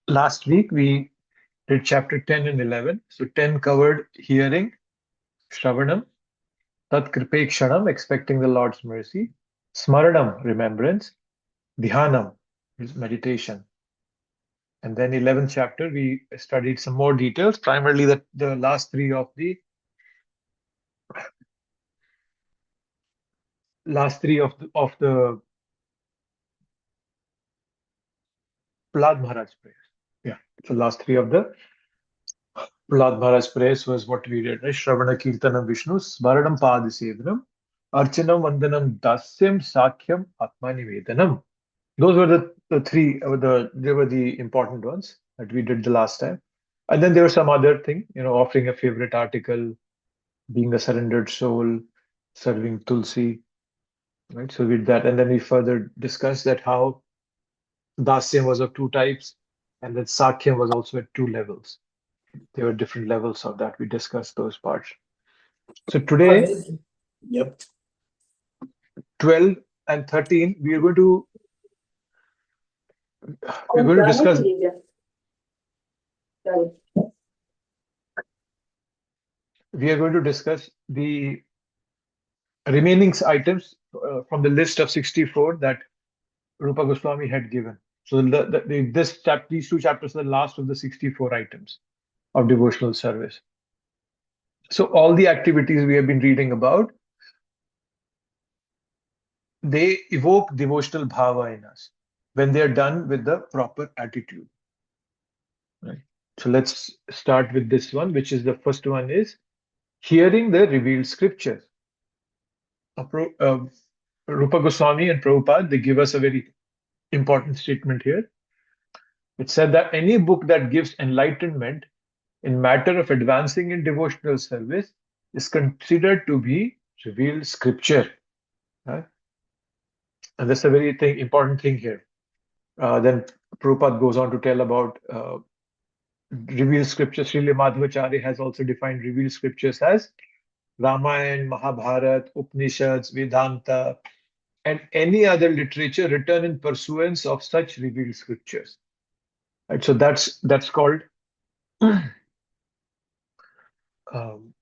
Last week we did chapter 10 and 11. So 10 covered hearing, Shravanam, Tat Kripekshanam, expecting the Lord's mercy, Smaranam, remembrance, Dhyanam, is meditation. And then 11th chapter, we studied some more details, primarily the last three of the Prahlad Maharaj prayers. Yeah, so last three of the Prahlad Maharaj prayers was what we did, right? Shravana Kirtanam Vishnu, Smaranam Padisevanam, Archanam Vandanam Dasyam Sakhyam Atmanivedanam. Those were the three, they were the important ones that we did the last time. And then there was some other thing, offering a favorite article, being a surrendered soul, serving Tulsi, right? So we did that. And then we further discussed that how Dasyam was of two types, and that Sakhyam was also at two levels. There were different levels of that. We discussed those parts. So today, Yep. 12 and 13, we're going to discuss we are going to discuss the remaining items from the list of 64 that Rupa Goswami had given. So these two chapters are the last of the 64 items of devotional service. So all the activities we have been reading about, they evoke devotional bhava in us when they are done with the proper attitude. Right. So let's start with this one, which is the first one is hearing the revealed scriptures. Rupa Goswami and Prabhupada, they give us a very important statement here. It said that any book that gives enlightenment in matter of advancing in devotional service is considered to be revealed scripture. Right? And that's a very important thing here. Then Prabhupada goes on to tell about revealed scriptures. Srila Madhvacharya has also defined revealed scriptures as Ramayana, Mahabharata, Upanishads, Vedanta, and any other literature written in pursuance of such revealed scriptures. Right? So that's called um,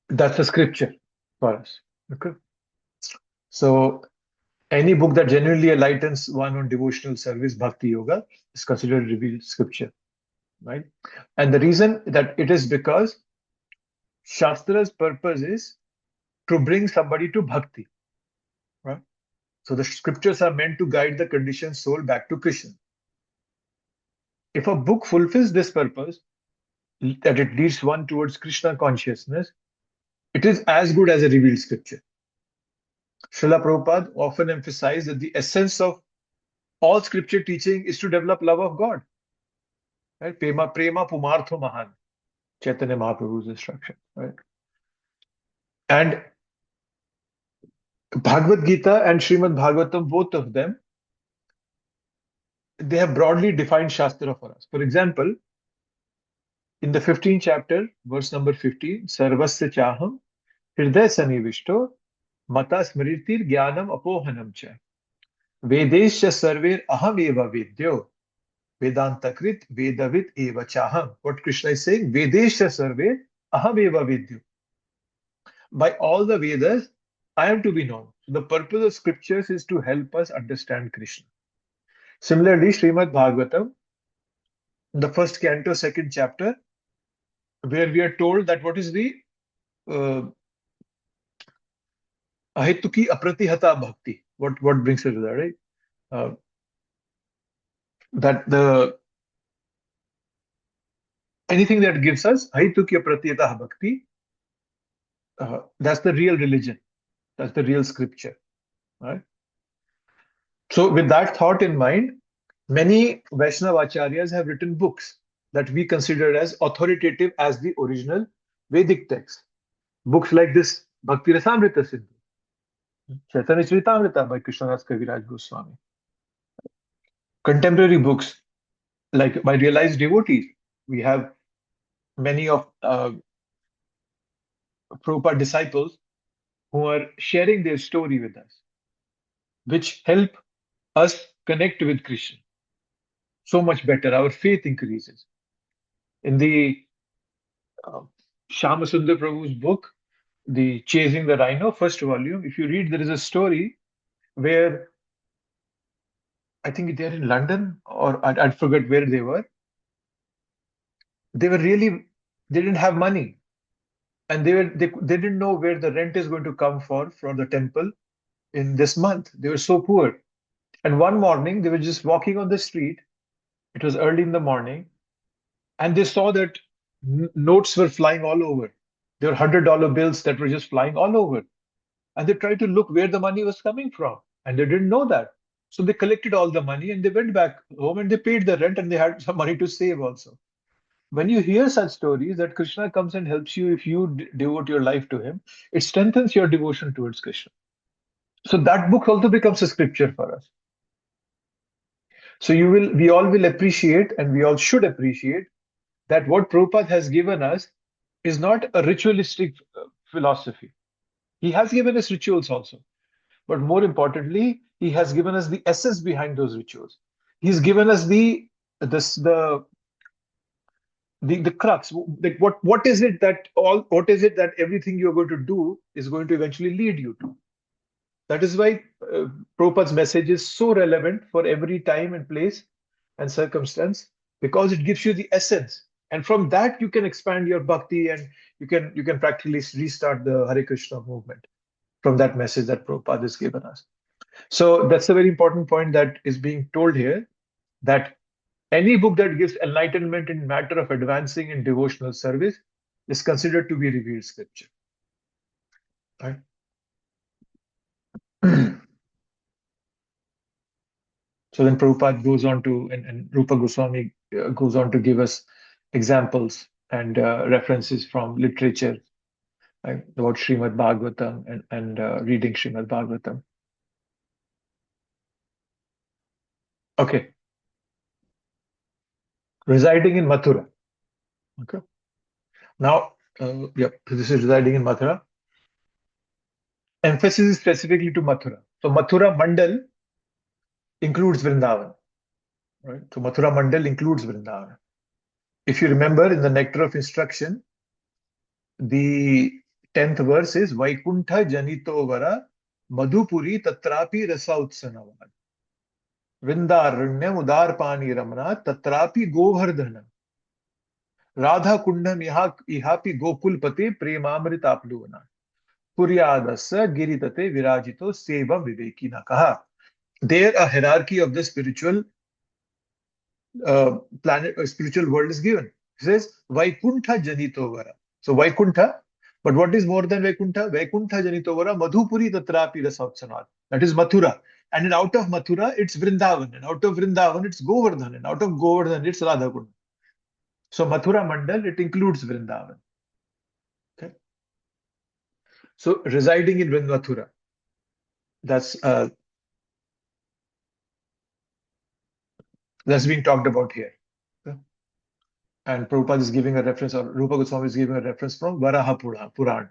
that's a scripture for us. Okay. So any book that genuinely enlightens one on devotional service, bhakti yoga, is considered revealed scripture, right? And the reason that it is because Shastra's purpose is to bring somebody to bhakti, right? So the scriptures are meant to guide the conditioned soul back to Krishna. If a book fulfills this purpose, that it leads one towards Krishna consciousness, it is as good as a revealed scripture. Srila Prabhupada often emphasized that the essence of all scripture teaching is to develop love of God. Right? Prema pumartho mahan, Chaitanya Mahaprabhu's instruction. Right? And Bhagavad Gita and Srimad Bhagavatam, both of them, they have broadly defined Shastra for us. For example, in the 15th chapter, verse number 15, Sarvasya Chaham, Hriday Sanivishto, Mata Smritir Jnanam Apohanam Cha, Vedesya Sarver Aham Eva Vedyo, Vedantakrit Vedavit Eva Chaham. What Krishna is saying, Vedesya Sarver Aham Eva Vedyo. By all the Vedas, I am to be known. So the purpose of scriptures is to help us understand Krishna. Similarly, Srimad Bhagavatam, the first canto, second chapter, where we are told that what is the uh, ahetuki apratihata bhakti. What brings us to that, right? Uh, that the anything that gives us ahetuki apratihata bhakti, that's the real religion. That's the real scripture, right? So, with that thought in mind, many Vaishnava acharyas have written books that we consider as authoritative as the original Vedic text. Books like this Bhakti Rasamrita Sindhu, Chaitanya Charitamrita by Krishnadas Kaviraj Goswami. Contemporary books like by realized devotees. We have many of Prabhupada disciples who are sharing their story with us, which help us connect with Krishna. so much better. Our faith increases. In the uh, Shyamasundar Prabhu's book, The Chasing the Rhino, first volume, if you read, there is a story where I think they're in London, or I forget where they were. They were really, they didn't have money, and they didn't know where the rent is going to come for the temple in this month. They were so poor. And one morning, they were just walking on the street. It was early in the morning, and they saw that notes were flying all over. There were $100 bills that were just flying all over. And they tried to look where the money was coming from, and they didn't know that. So they collected all the money and they went back home and they paid the rent and they had some money to save also. When you hear such stories that Krishna comes and helps you if you devote your life to him, it strengthens your devotion towards Krishna. So that book also becomes a scripture for us. So we all will appreciate, and we all should appreciate, that what Prabhupada has given us is not a ritualistic philosophy. He has given us rituals also, but more importantly, he has given us the essence behind those rituals. He's given us the the crux. Like what is it that everything you're going to do is going to eventually lead you to. That is why Prabhupada's message is so relevant for every time and place and circumstance, because it gives you the essence. And from that, you can expand your bhakti, and you can practically restart the Hare Krishna movement from that message that Prabhupada has given us. So that's a very important point that is being told here, that any book that gives enlightenment in matter of advancing in devotional service is considered to be revealed scripture. Right? So then Prabhupada goes on to, and Rupa Goswami goes on to give us examples and references from literature, right, about Srimad Bhagavatam and reading Srimad Bhagavatam. Okay. Residing in Mathura. Okay. Now, this is residing in Mathura. Emphasis is specifically to Mathura. So Mathura Mandal includes Vrindavan. Right? So Mathura Mandal includes Vrindavan. If you remember in the Nectar of Instruction, the 10th verse is Vaikuntha Janito Vara Madhupuri Tatrapi Rasa Utsanavad. Vrindaranyam Udarpani Ramana Tatrapi Govardhana. Radha Kundam Ihapi Gokulpate Premamritapluana. Puryadasa Giridate Virajito Seva Vivekina Kaha. There, a hierarchy of the spiritual spiritual world is given. It says Vaikuntha Janitovara. So Vaikuntha, but what is more than Vaikuntha? Vaikuntha Janitovara Madhupuri Tatrapi Rasautsanath. That is Mathura. And then out of Mathura, it's Vrindavan. And out of Vrindavan, it's Govardhan. And out of Govardhan, it's Radhakund. So Mathura Mandal, it includes Vrindavan. Okay. So residing in Mathura, that's being talked about here. Okay. And Prabhupada is giving a reference, or Rupa Goswami is giving a reference from Varaha Puran,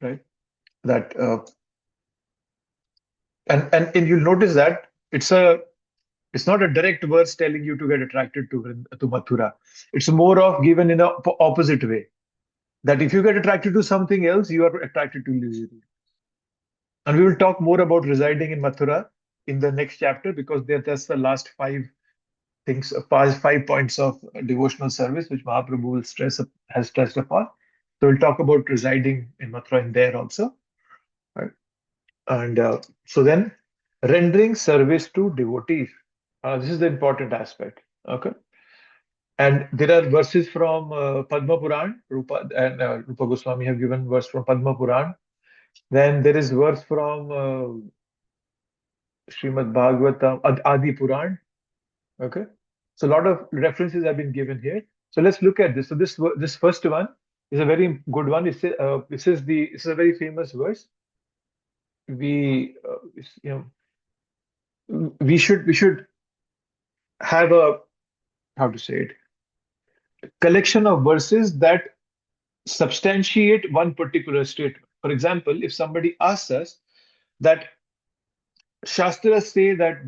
right? That and you'll notice that it's not a direct verse telling you to get attracted to Mathura. It's more of given in a opposite way. That if you get attracted to something else, you are attracted to illusory. And we will talk more about residing in Mathura in the next chapter, because that's the last 5 points of devotional service which Mahaprabhu will has stressed upon. So we'll talk about residing in Mathura in there also. Right? And so then rendering service to devotees. This is the important aspect. Okay. And there are verses from Padma Puran. Rupa Goswami have given verse from Padma Puran. Then there is verse from Srimad Bhagavatam, Adi Puran. Okay. So a lot of references have been given here. So let's look at this. So this first one is a very good one. This is a very famous verse. We we should have a, how to say it, collection of verses that substantiate one particular statement. For example, if somebody asks us that Shastras say that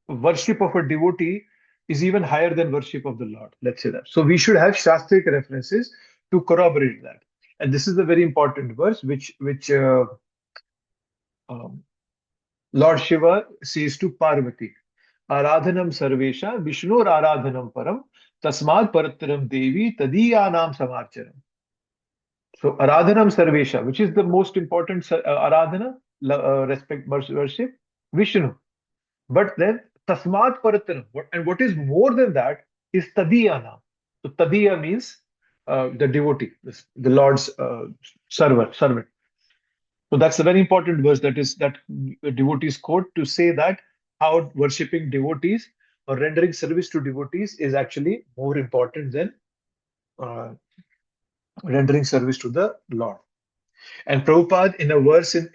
worship of a devotee is even higher than worship of the Lord. Let's say that. So we should have Shastric references to corroborate that. And this is a very important verse which um, Lord Shiva says to Parvati, Aradhanam Sarvesha Vishnur Aradhanam Param Tasmad Paratram Devi Tadiyanam Samarcharam. So Aradhanam Sarvesha, which is the most important Aradhana, respect, worship, Vishnu. But then Tasmat Paratram, and what is more than that is Tadiyanam. So Tadiya means the devotee, the Lord's servant. So that's a very important verse that is that devotees quote to say that how worshipping devotees or rendering service to devotees is actually more important than uh, rendering service to the Lord. And Prabhupada, in a verse in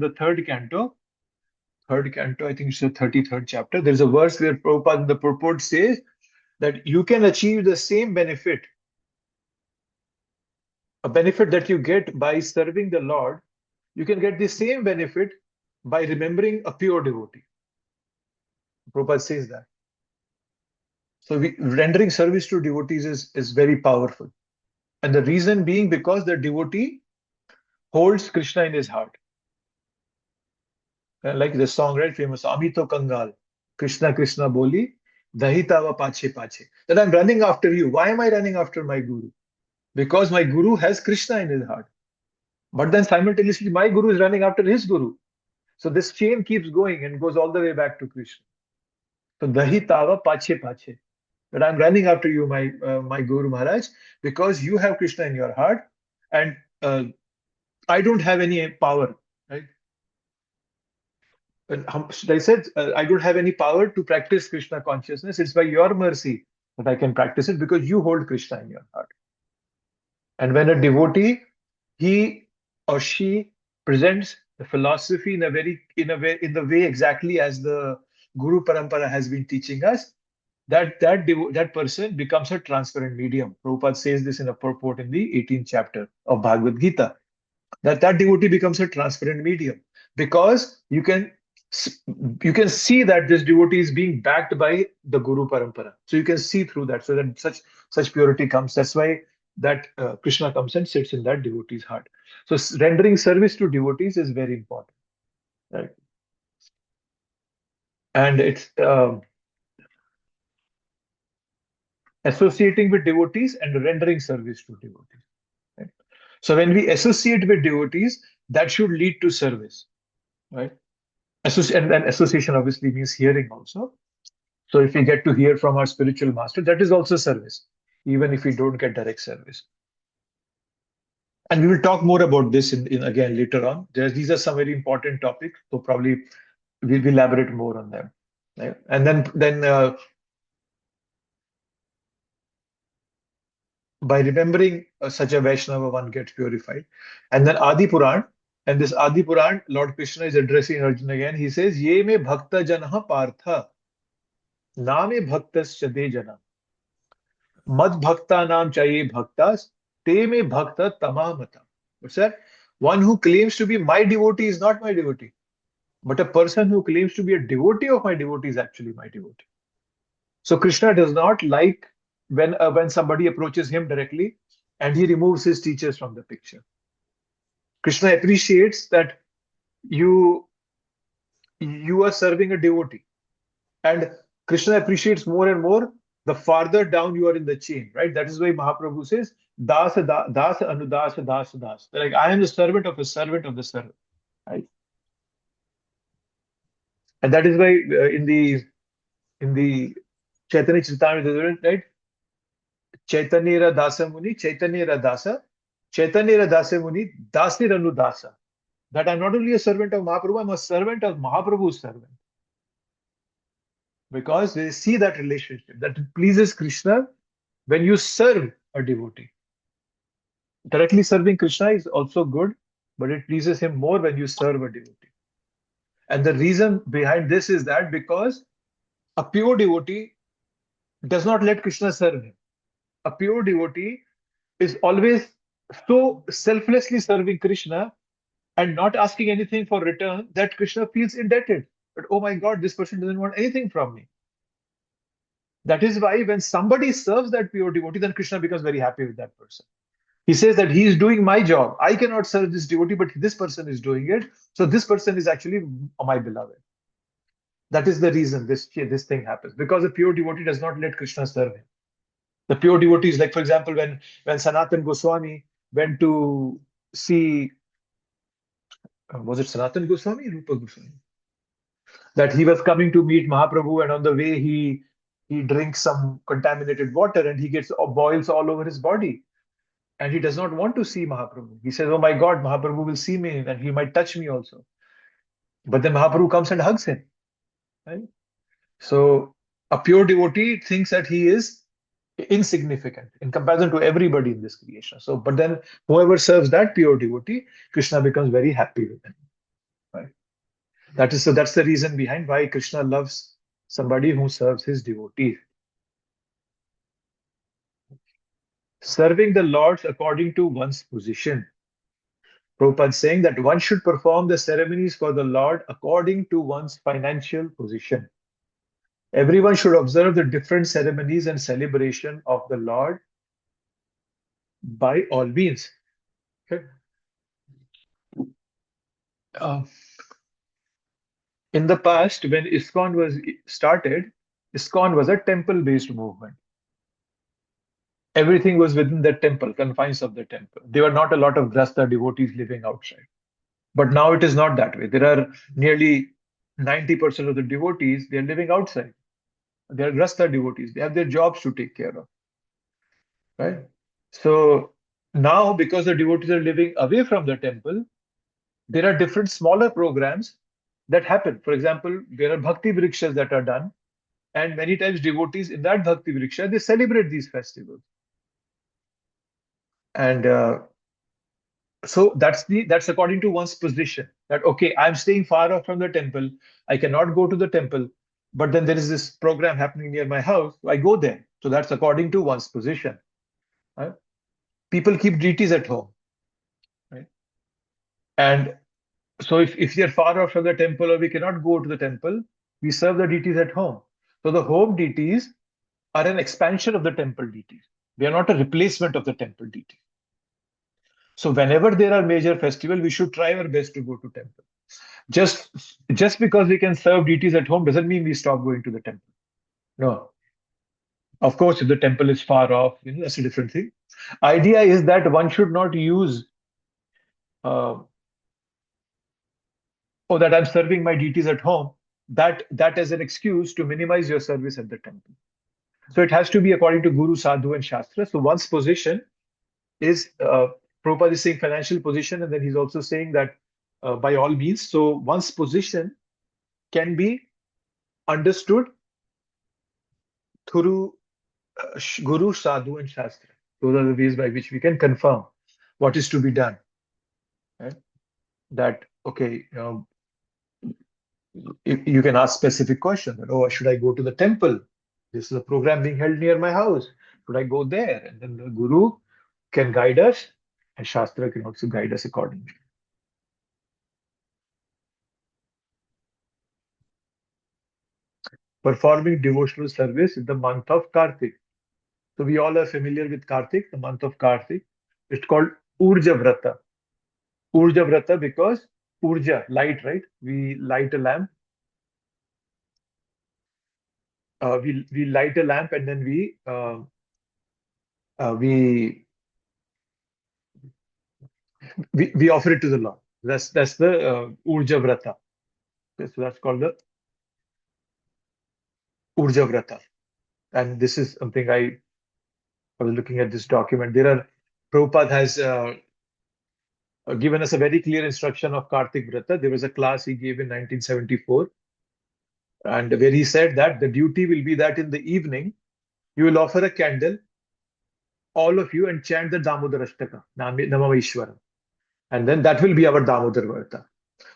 the third canto, I think it's the 33rd chapter, there's a verse where Prabhupada in the purport says that you can achieve the same benefit, a benefit that you get by serving the Lord, you can get the same benefit by remembering a pure devotee. Prabhupada says that. So rendering service to devotees is very powerful. And the reason being because the devotee holds Krishna in his heart. Like the song, right? Famous, Amito Kangal, Krishna Krishna Boli, Dahitava Pache Pache. That I'm running after you. Why am I running after my guru? Because my guru has Krishna in his heart. But then simultaneously, my guru is running after his guru. So this chain keeps going and goes all the way back to Krishna. So Dahitava Pache Pache. That I'm running after you, my Guru Maharaj, because you have Krishna in your heart, and I don't have any power, right? And I said I don't have any power to practice Krishna consciousness. It's by your mercy that I can practice it because you hold Krishna in your heart. And when a devotee, he or she presents the philosophy in the way exactly as the Guru Parampara has been teaching us, that person becomes a transparent medium. Prabhupada says this in a purport in the 18th chapter of Bhagavad Gita, that devotee becomes a transparent medium because you can see that this devotee is being backed by the Guru Parampara. So you can see through that. So that such purity comes. That's why that Krishna comes and sits in that devotee's heart. So rendering service to devotees is very important, right? And it's associating with devotees and rendering service to devotees. Right? So when we associate with devotees, that should lead to service, right? And association obviously means hearing also. So if we get to hear from our spiritual master, that is also service, even if we don't get direct service. And we will talk more about this in again later on. These are some very important topics, so probably we'll elaborate more on them. Right? And then by remembering such a Vaishnava, one gets purified. And then Adi Puran, and this Adi Puran, Lord Krishna is addressing Arjuna again. He says, Ye me bhakta janah partha, na me bhaktas chade jana. Mad bhakta naam chaye bhaktas, te me bhakta tamamata. What's that? One who claims to be my devotee is not my devotee. But a person who claims to be a devotee of my devotee is actually my devotee. So Krishna does not like when somebody approaches him directly and he removes his teachers from the picture. Krishna appreciates that you you are serving a devotee, and Krishna appreciates more and more the farther down you are in the chain. Right? That is why Mahaprabhu says, "Das das anudas das das." Like I am the servant of a servant of the servant. Right? And that is why in the Chaitanya Charitamrita, right? Chaitanya Dasa Muni, Chaitanya Dasa, Chaitanya Dasa Muni, Dasir Anu Dasa. That I'm not only a servant of Mahaprabhu, I'm a servant of Mahaprabhu's servant. Because they see that relationship that it pleases Krishna when you serve a devotee. Directly serving Krishna is also good, but it pleases him more when you serve a devotee. And the reason behind this is that because a pure devotee does not let Krishna serve him. A pure devotee is always so selflessly serving Krishna and not asking anything for return that Krishna feels indebted. But oh my God, this person doesn't want anything from me. That is why when somebody serves that pure devotee, then Krishna becomes very happy with that person. He says that he is doing my job. I cannot serve this devotee, but this person is doing it. So this person is actually my beloved. That is the reason this thing happens. Because a pure devotee does not let Krishna serve him. The pure devotees, like for example, when Sanatan Goswami went to see, was it Sanatan Goswami or Rupa Goswami? That he was coming to meet Mahaprabhu, and on the way he drinks some contaminated water and he gets boils all over his body. And he does not want to see Mahaprabhu. He says, "Oh my God, Mahaprabhu will see me and he might touch me also." But then Mahaprabhu comes and hugs him. Right? So a pure devotee thinks that he is insignificant in comparison to everybody in this creation. So, but then whoever serves that pure devotee, Krishna becomes very happy with him. Right? That's the reason behind why Krishna loves somebody who serves his devotees. Serving the Lords according to one's position. Prabhupada saying that one should perform the ceremonies for the Lord according to one's financial position. Everyone should observe the different ceremonies and celebration of the Lord by all means. Okay. Uh, in the past, when ISKCON was started, ISKCON was a temple-based movement. Everything was within the temple, confines of the temple. There were not a lot of Grasta devotees living outside. But now it is not that way. There are nearly 90% of the devotees, they are living outside. They are Grasta devotees. They have their jobs to take care of. Right? So now, because the devotees are living away from the temple, there are different smaller programs that happen. For example, there are bhakti vrikshas that are done, and many times devotees in that bhakti vriksha, they celebrate these festivals. And so that's according to one's position. That okay, I'm staying far off from the temple, I cannot go to the temple, but then there is this program happening near my house, so I go there. So that's according to one's position. Right? People keep deities at home, right? And so if you're far off from the temple or we cannot go to the temple, we serve the deities at home. So the home deities are an expansion of the temple deities. They are not a replacement of the temple deities. So whenever there are major festivals, we should try our best to go to temple. Just just because we can serve deities at home doesn't mean we stop going to the temple. No. Of course, if the temple is far off, that's a different thing. Idea is that one should not use uh, oh, that I'm serving my deities at home, that as an excuse to minimize your service at the temple. So it has to be according to Guru, Sadhu, and Shastra. So one's position is, Prabhupada is saying financial position, and then he's also saying that by all means. So one's position can be understood through Guru, Sadhu, and Shastra. Those are the ways by which we can confirm what is to be done. Right? That, okay, you can ask specific questions. That, oh, should I go to the temple? This is a program being held near my house. Should I go there? And then the Guru can guide us, and Shastra can also guide us accordingly. Performing devotional service in the month of Kartik. So we all are familiar with Kartik, the month of Kartik. It's called Urja Vrata. Urja Vrata because Urja, light, right? We light a lamp. We light a lamp and then uh, we we offer it to the Lord. That's the Urja Vrata. Okay, so that's called the Urja Vrata. And this is something I was looking at this document. Prabhupada has given us a very clear instruction of Kartik Vrata. There was a class he gave in 1974, and where he said that the duty will be that in the evening, you will offer a candle, all of you, and chant the Damodar Ashtaka, Namah Ishwara. And then that will be our Damodar Vrata.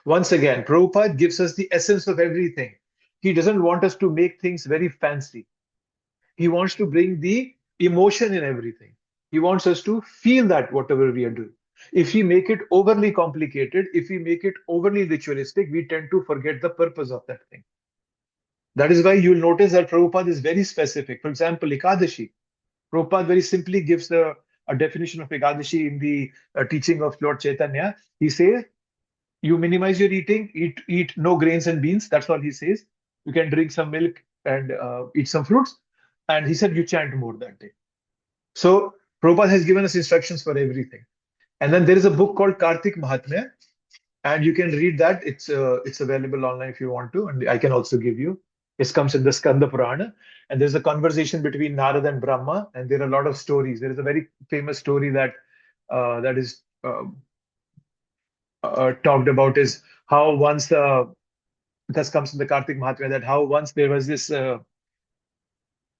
Once again, Prabhupada gives us the essence of everything. He doesn't want us to make things very fancy. He wants to bring the emotion in everything. He wants us to feel that whatever we are doing. If we make it overly complicated, if we make it overly ritualistic, we tend to forget the purpose of that thing. That is why you'll notice that Prabhupada is very specific. For example, Ekadashi. Prabhupada very simply gives a definition of Ekadashi in the teaching of Lord Chaitanya. He says, you minimize your eating, eat no grains and beans. That's all he says. You can drink some milk and eat some fruits. And he said, you chant more that day. So Prabhupada has given us instructions for everything. And then there is a book called Kartik Mahatmya, and you can read that. It's available online if you want to, and I can also give you. It comes in the Skanda Purana, and there's a conversation between Narada and Brahma, and there are a lot of stories. There is a very famous story that is talked about is how once this comes in the Kartik Mahatmya, that how once there was this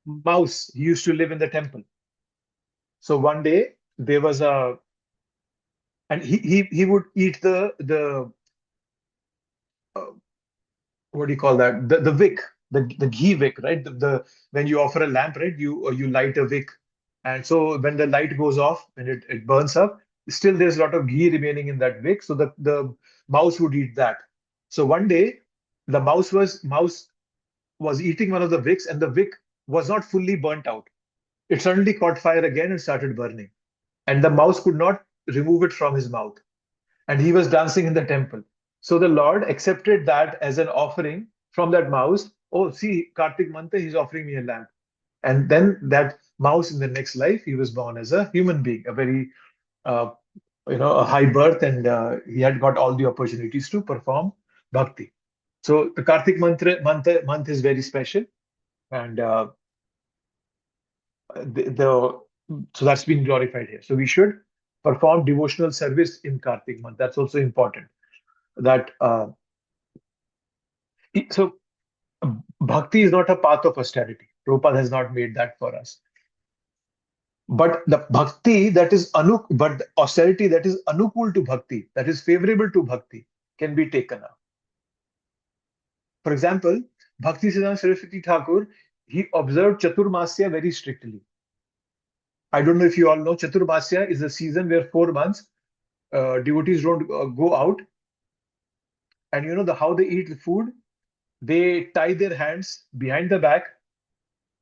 mouse. He used to live in the temple. So one day there was a and he would eat the uh, what do you call that, the wick, the ghee wick, right? The when you offer a lamp, right, you light a wick, and so when the light goes off, when it burns up, still there's a lot of ghee remaining in that wick, so the mouse would eat that. So one day the mouse was eating one of the wicks, and the wick was not fully burnt out. It suddenly caught fire again and started burning, and the mouse could not remove it from his mouth, and he was dancing in the temple. So the Lord accepted that as an offering from that mouse. Oh, see, Kartik Manta, he's offering me a lamp. And then that mouse in the next life, he was born as a human being, a very, uh, a high birth, and he had got all the opportunities to perform bhakti. So the Kartik month is very special, and the so that's been glorified here. So we should perform devotional service in Kartik month. That's also important. That so bhakti is not a path of austerity. Prabhupada has not made that for us. But the bhakti that is but the austerity that is anukul to bhakti, that is favorable to bhakti, can be taken up. For example, Bhakti Siddhanta Saraswati Thakur, he observed Chaturmasya very strictly. I don't know if you all know, Chaturmasya is a season where 4 months devotees don't go out, and you know how they eat the food. They tie their hands behind the back.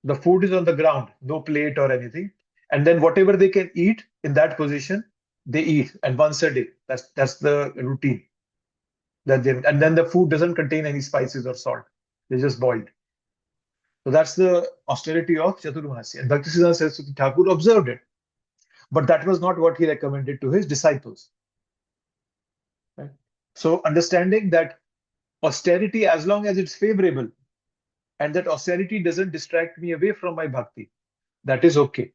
The food is on the ground, no plate or anything. And then whatever they can eat in that position, they eat, and once a day. That's the routine. And then the food doesn't contain any spices or salt. They're just boiled. So that's the austerity of Chaturmasya. And Bhaktisiddhanta Saraswati Thakur observed it. But that was not what he recommended to his disciples. Right? So understanding that austerity, as long as it's favorable, and that austerity doesn't distract me away from my bhakti, that is okay.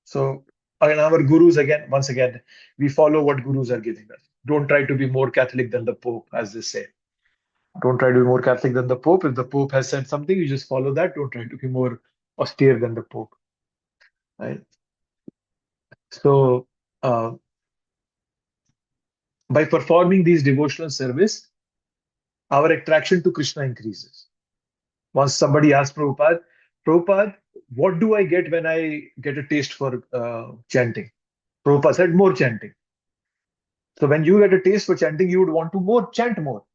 So, and our gurus, once again, we follow what gurus are giving us. Don't try to be more Catholic than the Pope, as they say. Don't try to be more Catholic than the Pope. If the Pope has said something, you just follow that. Don't try to be more austere than the Pope. Right? So, by performing these devotional service, our attraction to Krishna increases. Once somebody asked Prabhupada, what do I get when I get a taste for chanting? Prabhupada said, more chanting. So when you get a taste for chanting, you would want to chant more.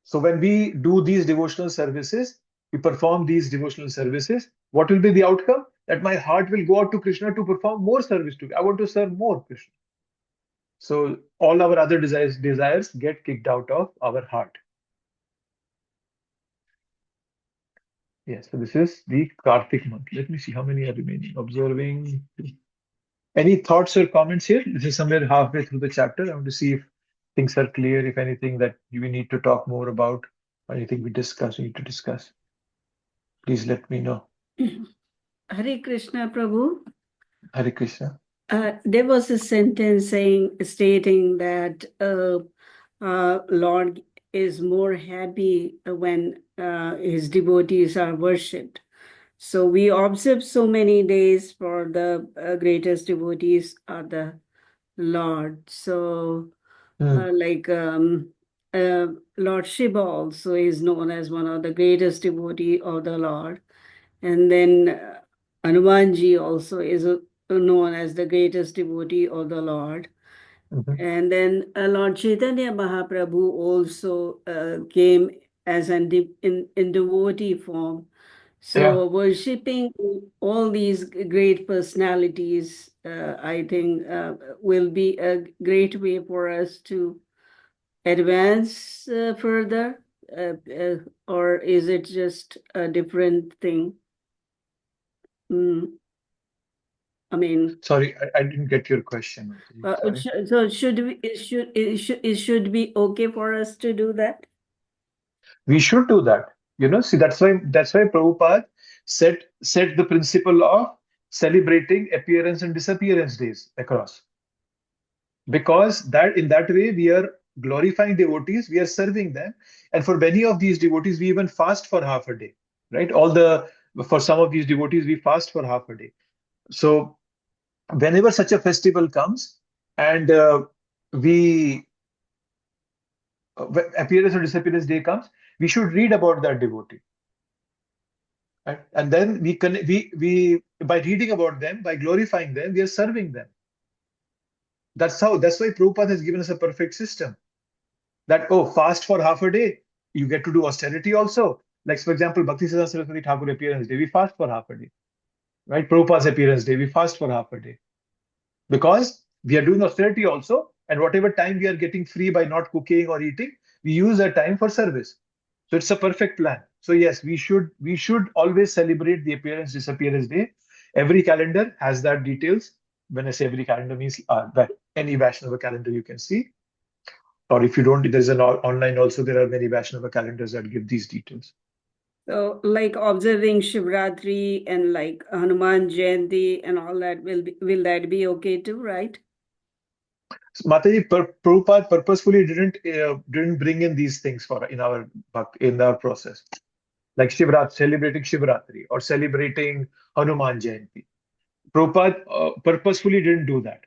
So when we do these devotional services, we perform these devotional services, what will be the outcome? That my heart will go out to Krishna to perform more service to me. I want to serve more Krishna. So all our other desires get kicked out of our heart. Yes, so this is the Kartik month. Let me see how many are remaining. Observing. Any thoughts or comments here? This is somewhere halfway through the chapter. I want to see if things are clear, if anything that we need to talk more about, or anything we need to discuss. Please let me know. Hare Krishna, Prabhu. Hare Krishna. There was a sentence stating that Lord is more happy when his devotees are worshipped. So we observe so many days for the greatest devotees are the Lord. So Lord Shiva also is known as one of the greatest devotee of the Lord. And then Hanumanji also is known as the greatest devotee of the Lord. And then Lord Chaitanya Mahaprabhu also came as in devotee form. So worshipping all these great personalities, I think, will be a great way for us to advance further, or is it just a different thing? I mean, Sorry, I didn't get your question. Sorry. so it should be okay for us to do that? We should do that. See, that's why Prabhupada set the principle of celebrating appearance and disappearance days across. Because that in that way we are glorifying devotees, we are serving them. And for many of these devotees, we even fast for half a day, right? For some of these devotees, we fast for half a day. So whenever such a festival comes and we appearance or disappearance day comes, we should read about that devotee. Right? And then we by reading about them, by glorifying them, we are serving them. That's why Prabhupada has given us a perfect system. That, fast for half a day, you get to do austerity also. Like, for example, Bhakti Siddhanta Saraswati Thakur appearance day, we fast for half a day. Right? Prabhupada's appearance day, we fast for half a day. Because we are doing austerity also, and whatever time we are getting free by not cooking or eating, we use that time for service. So it's a perfect plan. So yes, we should always celebrate the appearance disappearance day. Every calendar has that details. When I say every calendar means that any Vaishnava calendar you can see. Or if you don't, there's an online also, there are many Vaishnava calendars that give these details. So like observing Shivratri and like Hanuman Jayanti and all that, will that be okay too, right? Mataji, Prabhupada purposefully didn't bring in these things in our process, like celebrating Shivratri or celebrating Hanuman Jayanti. Prabhupada purposefully didn't do that.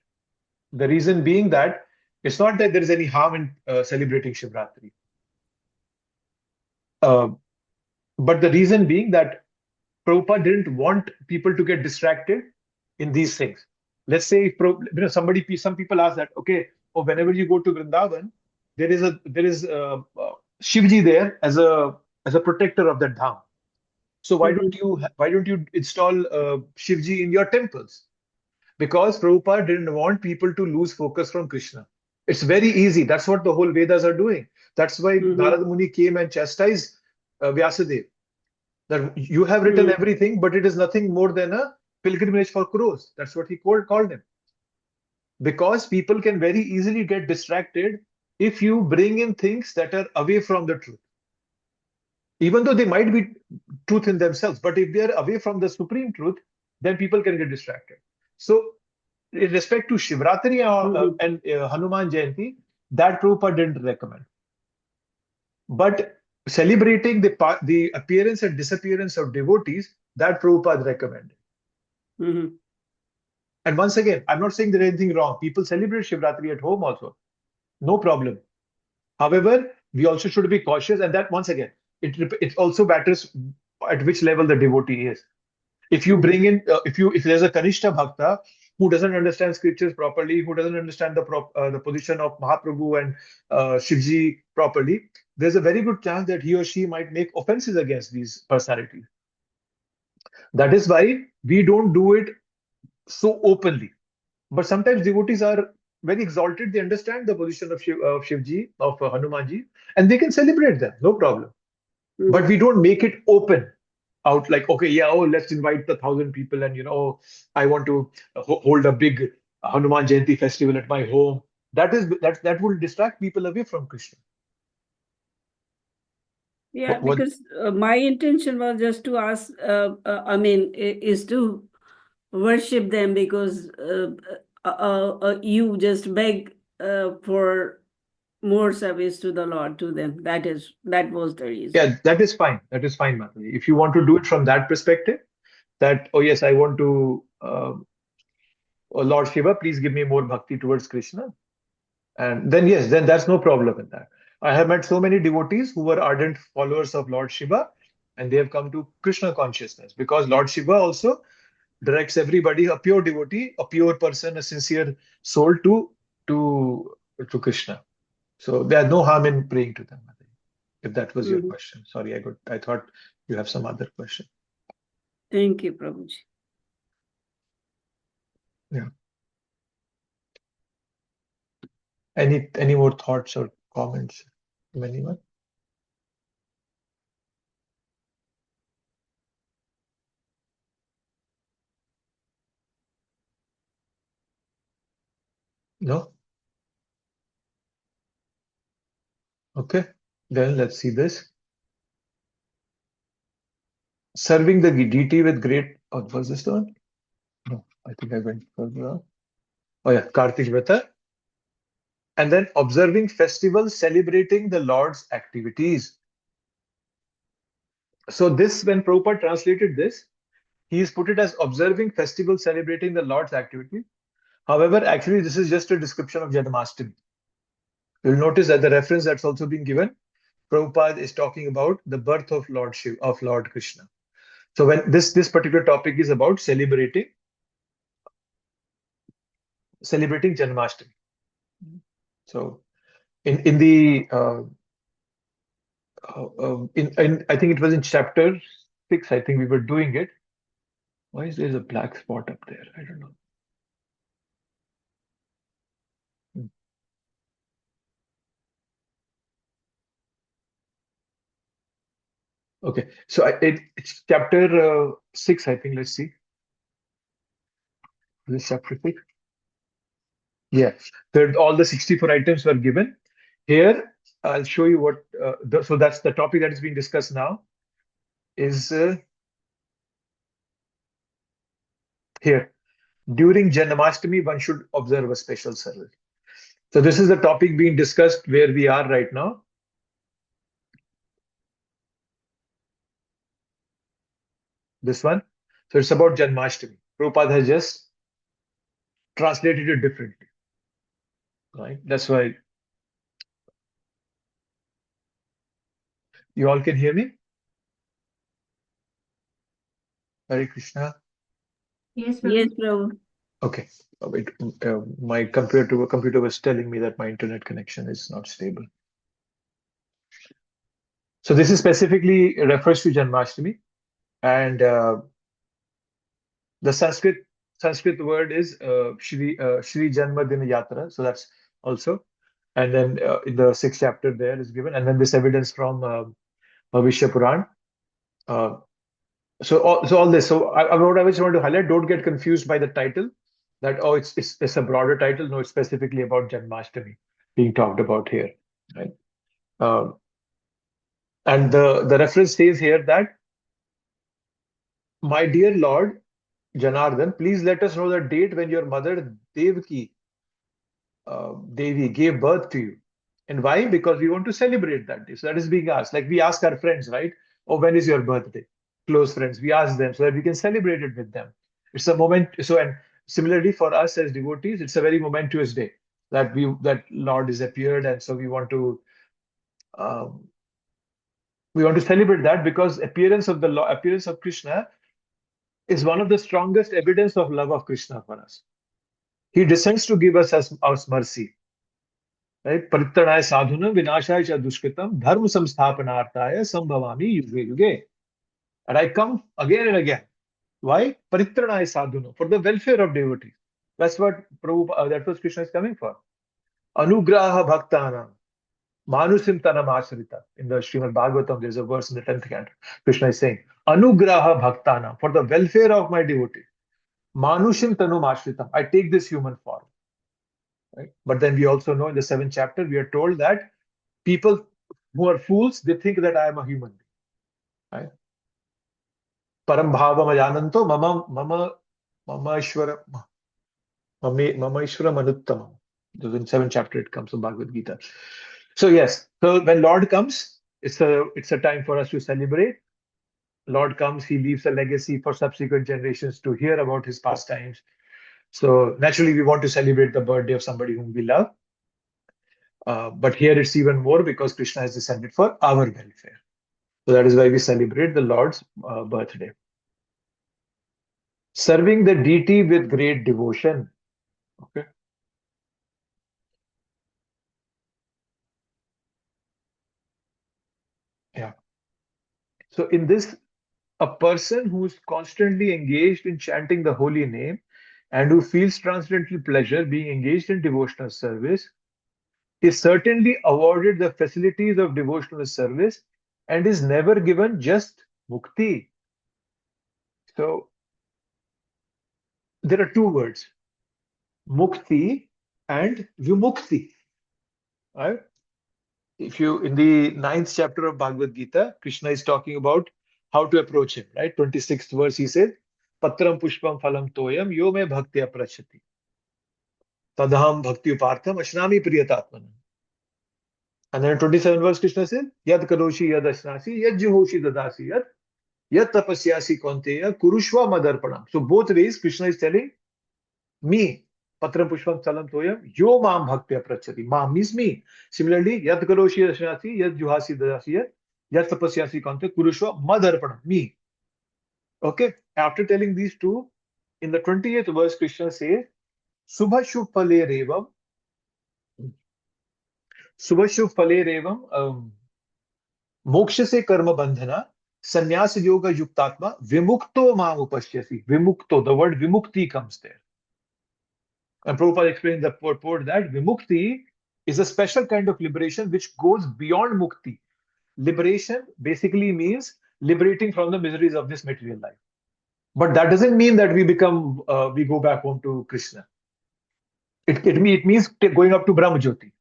The reason being that it's not that there is any harm in celebrating Shivratri. But the reason being that Prabhupada didn't want people to get distracted in these things. Let's say if some people ask that, okay, whenever you go to Vrindavan, there is Shivji there as a protector of that dham. So why don't you install Shivji in your temples? Because Prabhupada didn't want people to lose focus from Krishna. It's very easy. That's what the whole Vedas are doing. That's why Narada Muni came and chastised Vyasadeva. That you have written everything, but it is nothing more than a pilgrimage for crows. That's what he called him. Because people can very easily get distracted if you bring in things that are away from the truth. Even though they might be truth in themselves, but if they are away from the supreme truth, then people can get distracted. So, in respect to Shivratri and Hanuman Jayanti, that Prabhupada didn't recommend. But celebrating the appearance and disappearance of devotees, that Prabhupada recommended. And once again, I'm not saying there's anything wrong. People celebrate Shivratri at home also. No problem. However, we also should be cautious, and that once again, it also matters at which level the devotee is. If you bring in, if there's a Kanishta Bhakta who doesn't understand scriptures properly, who doesn't understand the position of Mahaprabhu and Shivji properly, there's a very good chance that he or she might make offenses against these personalities. That is why we don't do it so openly. But sometimes devotees are very exalted. They understand the position of Shivji, of Hanumanji, and they can celebrate them, no problem. But we don't make it open out like, okay, yeah, let's invite 1,000 people and, I want to hold a big Hanuman Jayanti festival at my home. That will distract people away from Krishna. Yeah, because my intention was just to ask, is to worship them, because you just beg for more service to the Lord, to them. That was the reason. Yeah, that is fine. That is fine, Mataji. If you want to do it from that perspective, that, oh yes, I want to, Lord Shiva, please give me more bhakti towards Krishna. And then, yes, then that's no problem in that. I have met so many devotees who were ardent followers of Lord Shiva, and they have come to Krishna consciousness, because Lord Shiva also directs everybody, a pure devotee, a pure person, a sincere soul, to Krishna. So there's no harm in praying to them. if that was your Mhm. question. Sorry, I thought you have some other question. Thank you, Prabhuji. Yeah. Any more thoughts or comments from anyone? No? Okay. Then let's see this. Serving the deity with great. Oh, was this the one? No, I think I went further on. Oh yeah, Kartik Vrata. And then observing festivals celebrating the Lord's activities. So this, when Prabhupada translated this, he's put it as observing festivals celebrating the Lord's activity. However, actually, this is just a description of Janmashtami. You'll notice that the reference that's also been given, Prabhupada is talking about the birth of Lord Shiva, of Lord Krishna. So when this particular topic is about celebrating Janmashtami. So in the in I think it was in chapter 6, I think we were doing it. Why is there a black spot up there? I don't know. Hmm. Okay, so it's chapter 6, I think. Let's see. This is chapter 6. Yeah, there all the 64 items were given. Here, I'll show you what. So that's the topic that is being discussed now. Is here during Janmashtami, one should observe a special service. So this is the topic being discussed where we are right now. This one. So it's about Janmashtami. Prabhupada has just translated it differently, right? That's why you all can hear me. Hare Krishna. Yes, Yes, Prabhu. Prabhu. Okay. Wait, my computer was telling me that my internet connection is not stable. So this is specifically refers to Janmashtami, and the Sanskrit word is Shri Janmadina Yatra. So that's also, and then in the 6th chapter there is given, and then this evidence from Bhavishya Puran. Uh, so all this. So what I just want to highlight: don't get confused by the title. That it's a broader title. No, it's specifically about Janmashtami being talked about here, right? Um, and the reference says here that, my dear Lord Janardhan, please let us know the date when your mother Devaki Devi gave birth to you. And why? Because we want to celebrate that day. So that is being asked. Like we ask our friends, right? Oh, when is your birthday? Close friends. We ask them so that we can celebrate it with them. It's a moment. So, and similarly for us as devotees, it's a very momentous day that Lord is appeared, and so um, we want to celebrate that because appearance of Krishna is one of the strongest evidence of love of Krishna for us. He descends to give us mercy. Right? Paritranaaya sadhunam vinashaya cha dushkritam dharma samsthapanarthaya sambhavami yuge yuge. And I come again and again. Why? Paritranaaya sadhunam, for the welfare of devotees. That's what that was Krishna is coming for. Anugraha bhaktanam manusim tanam ashrita. In the Srimad Bhagavatam, there's a verse in the 10th canto. Krishna is saying, Anugraha bhaktanam, for the welfare of my devotees. Manushim tanum ashritam. I take this human form. Right? But then we also know in the 7th chapter, we are told that people who are fools, they think that I am a human being. Right? Param bhavam ajananto mama ishvara manuttamam. In 7th chapter it comes from Bhagavad Gita. So yes, so when Lord comes, it's a time for us to celebrate. Lord comes, he leaves a legacy for subsequent generations to hear about his pastimes. So naturally, we want to celebrate the birthday of somebody whom we love. But here it's even more because Krishna has descended for our welfare. So that is why we celebrate the Lord's birthday. Serving the deity with great devotion. Okay. So in this, a person who's constantly engaged in chanting the holy name and who feels transcendental pleasure being engaged in devotional service is certainly awarded the facilities of devotional service and is never given just mukti. So there are two words, mukti and vimukti. Right? If you, in the ninth chapter of Bhagavad Gita, Krishna is talking about how to approach him, right? 26th verse, he says, Patram pushpam phalam toyam yo me bhaktya prachati. Tadaham bhakti upartham ashnami priyatatmanam. And then in 27th verse, Krishna says, Yad karoshi yad ashnasi, yad juhoshi dadasi, yad tapasyasi konteya, kurushva madarpanam. So both ways, Krishna is telling me, Patram Pushpam Salam Toyam, Yo Mam Bhaktya Prachati. Mam means me. Similarly, Yat Karoshi Ashnati, Yat Juhasi Dadasi, Yat Tapasyasi Kante, Kurushva Madarpanam, me. Okay, after telling these two, in the 28th verse, Krishna says, Subhashu Phale Revam, Subhashu Phale Revam, Moksha se Karma Bandhana, Sannyasa Yoga Yuktatma, Vimukto Mam Upashyasi. Vimukto, the word Vimukti comes there. And Prabhupada explained the purport that Vimukti is a special kind of liberation which goes beyond Mukti. Liberation basically means liberating from the miseries of this material life. But that doesn't mean that we become, we go back home to Krishna. It means going up to Brahmajyoti.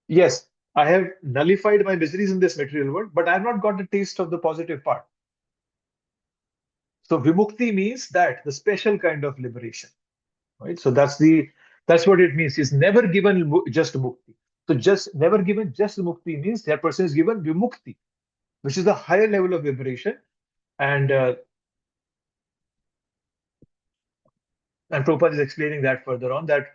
Yes, I have nullified my miseries in this material world, but I have not got the taste of the positive part. So Vimukti means that, the special kind of liberation. Right? So that's what it means. It's never given just mukti. So just never given just mukti means that person is given vimukti, which is the higher level of liberation. And Prabhupada is explaining that further on, that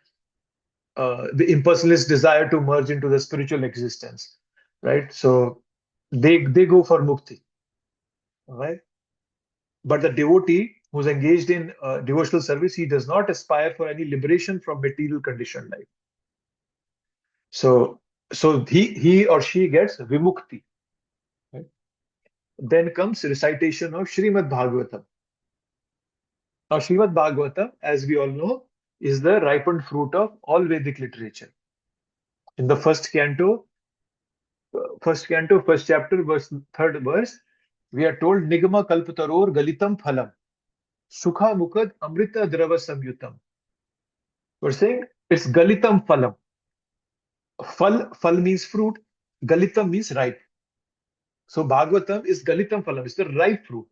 the impersonalist desire to merge into the spiritual existence, right? So they go for mukti, right? But the devotee who's engaged in devotional service, he does not aspire for any liberation from material conditioned life. So he or she gets vimukti. Right? Then comes recitation of Srimad Bhagavatam. Now, Srimad Bhagavatam, as we all know, is the ripened fruit of all Vedic literature. In the first canto, first chapter, third verse, we are told Nigama Kalpataror Galitam Phalam Sukha Mukad Amrita Drava Samyutam. We're saying it's Galitam Phalam. Phal means fruit, Galitam means ripe. So Bhagavatam is Galitam Phalam, it's the ripe fruit.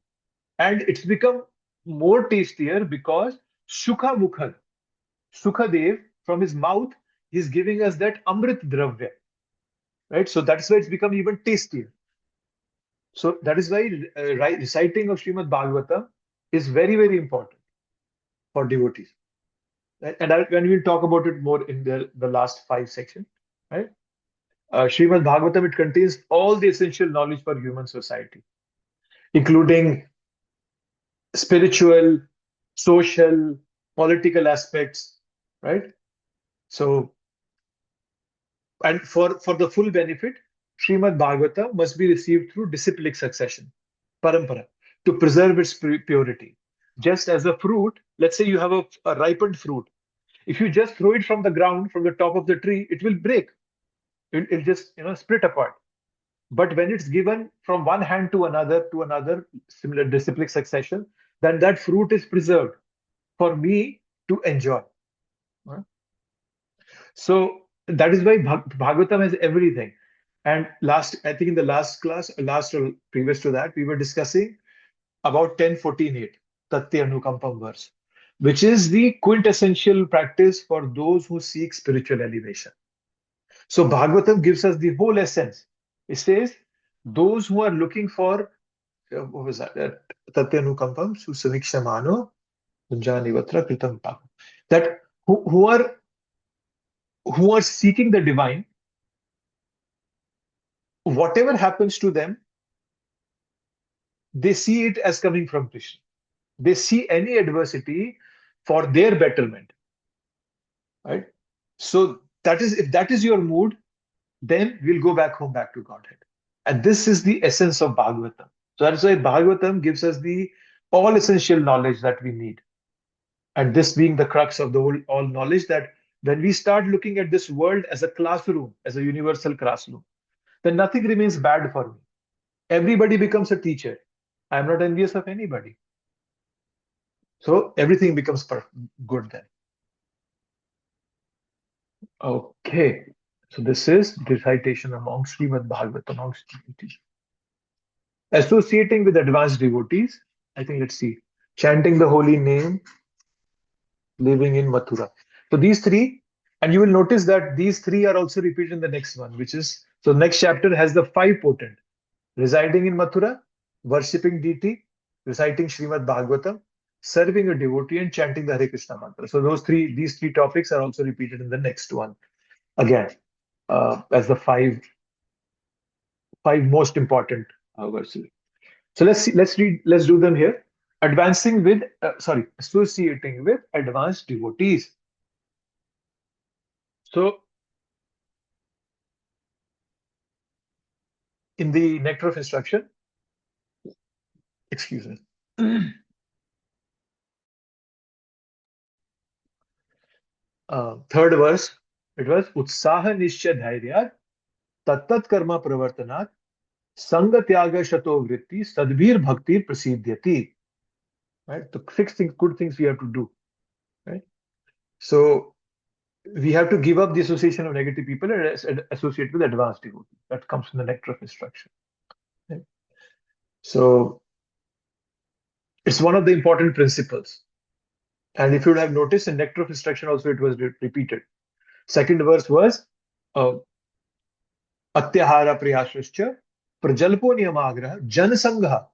And it's become more tastier because Sukha Mukhad, Sukhadev, from his mouth, he's giving us that Amrit Dravya. Right? So that's why it's become even tastier. So that is why reciting of Srimad Bhagavatam is very, very important for devotees. Right? And when we'll talk about it more in the last 5 sections, right? Srimad Bhagavatam, it contains all the essential knowledge for human society, including spiritual, social, political aspects, right? So, and for the full benefit, Srimad Bhagavatam must be received through disciplic succession, parampara, to preserve its purity. Just as a fruit, let's say you have a ripened fruit. If you just throw it from the ground, from the top of the tree, it will break. It'll just split apart. But when it's given from one hand to another, similar disciplic succession, then that fruit is preserved for me to enjoy. So that is why Bhagavatam has everything. And I think in the last class, last or previous to that, we were discussing about 10:14:8, Tatya Anukampam verse, which is the quintessential practice for those who seek spiritual elevation. So Bhagavatam gives us the whole essence. It says, those who are looking for, what was that? Tatya Anukampam, Susamikshamano, Punjanivatra Kritam Pakam. That who are seeking the divine, whatever happens to them, they see it as coming from Krishna. They see any adversity for their betterment. Right? So if that is your mood, then we'll go back home, back to Godhead. And this is the essence of Bhagavatam. So that's why Bhagavatam gives us the all essential knowledge that we need. And this being the crux of the all knowledge, that when we start looking at this world as a classroom, as a universal classroom, then nothing remains bad for me. Everybody becomes a teacher. I'm not envious of anybody. So everything becomes good then. Okay. So this is recitation among Srimad Bhagavatam, amongst devotees. Associating with advanced devotees, I think let's see. Chanting the holy name, living in Mathura. So these three, and you will notice that these three are also repeated in the next one, which is, so next chapter has the five potent. Residing in Mathura, worshipping deity, reciting Srimad Bhagavatam, serving a devotee, and chanting the Hare Krishna mantra. So these three topics are also repeated in the next one. Again, as the five most important verses. So let's do them here. Associating with advanced devotees. So in the Nectar of Instruction, excuse me. Third verse, it was Utsaha Nishya Dhairya Tattat Karma Pravartanat Sanga Tyaga Shato Vritti Sadbhir Bhakti Prasidhyati. Right? The six things, good things we have to do. Right? So we have to give up the association of negative people and associate with advanced devotees. That comes from the Nectar of Instruction. Right? So it's one of the important principles. And if you would have noticed in Nectar of Instruction also it was repeated. Second verse was Atyahara Priyashrascha Prajalpo Niyamagraha Janasangha.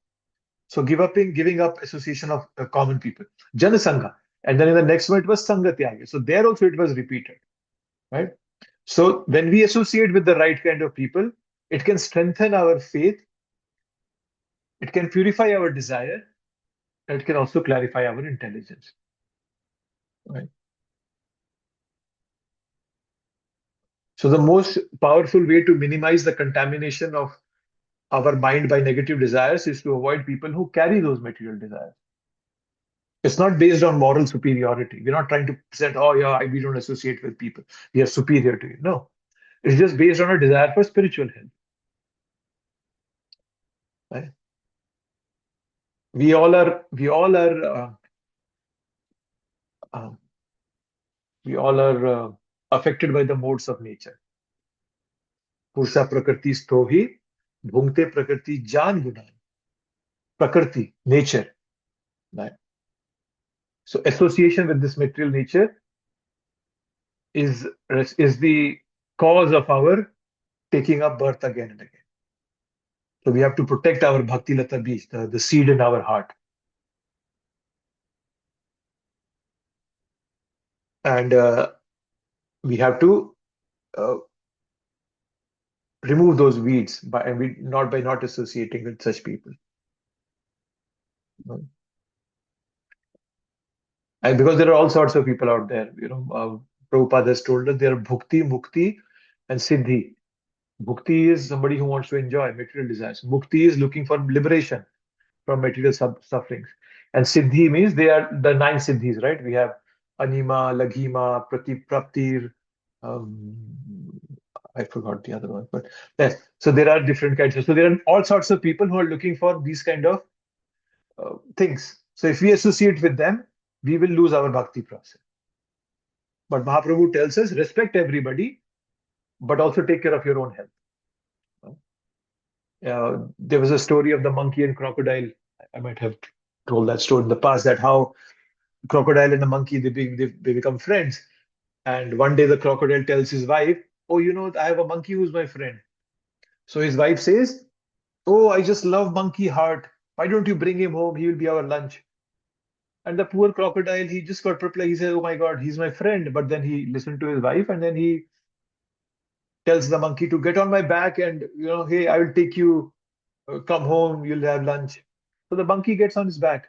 So giving up association of common people. Janasangha. And then in the next one it was Sangatyagi. So there also it was repeated. Right? So when we associate with the right kind of people, it can strengthen our faith, it can purify our desire, and it can also clarify our intelligence. Right? So the most powerful way to minimize the contamination of our mind by negative desires is to avoid people who carry those material desires. It's not based on moral superiority. We're not trying to present, oh yeah, we don't associate with people. We are superior to you. No. It's just based on a desire for spiritual health. Right? We all are affected by the modes of nature. Purusha prakriti sthohi, bhungte prakriti jan gunan. Prakriti, nature. Right? So association with this material nature is the cause of our taking up birth again and again. So we have to protect our bhakti lata bij, the seed in our heart. And we have to remove those weeds by not associating with such people. And because there are all sorts of people out there, Prabhupada has told us there are bhukti, mukti, and siddhi. Bhukti is somebody who wants to enjoy material desires. Mukti is looking for liberation from material sufferings. And siddhi means they are the 9 siddhis, right? We have anima, laghima, praptir. I forgot the other one, but yes. So there are different kinds. So there are all sorts of people who are looking for these kind of things. So if we associate with them, we will lose our bhakti process. But Mahaprabhu tells us, respect everybody, but also take care of your own health. There was a story of the monkey and crocodile. I might have told that story in the past, that how crocodile and the monkey, they become friends. And one day the crocodile tells his wife, oh, I have a monkey who's my friend. So his wife says, oh, I just love monkey heart. Why don't you bring him home? He will be our lunch. And the poor crocodile, he just got perplexed. He said, oh my God, he's my friend. But then he listened to his wife, and then he tells the monkey to get on my back and, hey, I will take you, come home, you'll have lunch. So the monkey gets on his back.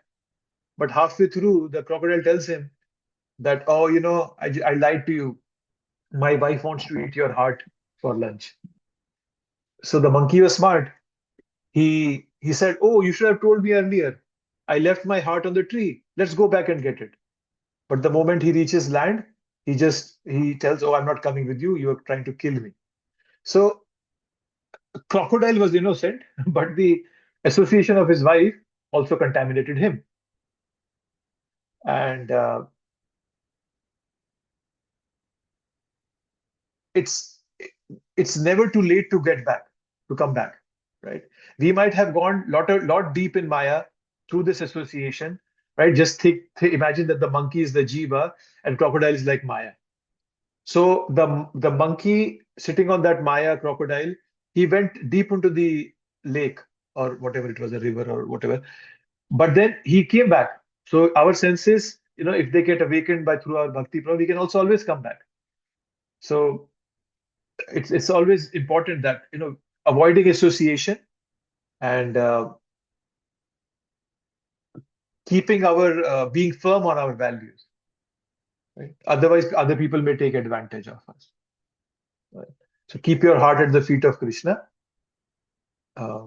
But halfway through, the crocodile tells him that, oh, I lied to you. My wife wants to eat your heart for lunch. So the monkey was smart. He he said, "Oh, you should have told me earlier. I left my heart on the tree. Let's go back and get it." But the moment he reaches land, he tells, "Oh, I'm not coming with you. You are trying to kill me." So crocodile was innocent, but the association of his wife also contaminated him. And it's it's never too late to get back, to come back, right? We might have gone lot deep in Maya through this association, right? Just imagine that the monkey is the jiva and crocodile is like Maya. So the monkey sitting on that Maya crocodile, he went deep into the lake or whatever it was, a river or whatever. But then he came back. So our senses, if they get awakened by through our bhakti, we can also always come back. So it's always important that avoiding association and keeping our being firm on our values. Right? Otherwise, other people may take advantage of us. Right? So keep your heart at the feet of Krishna, uh,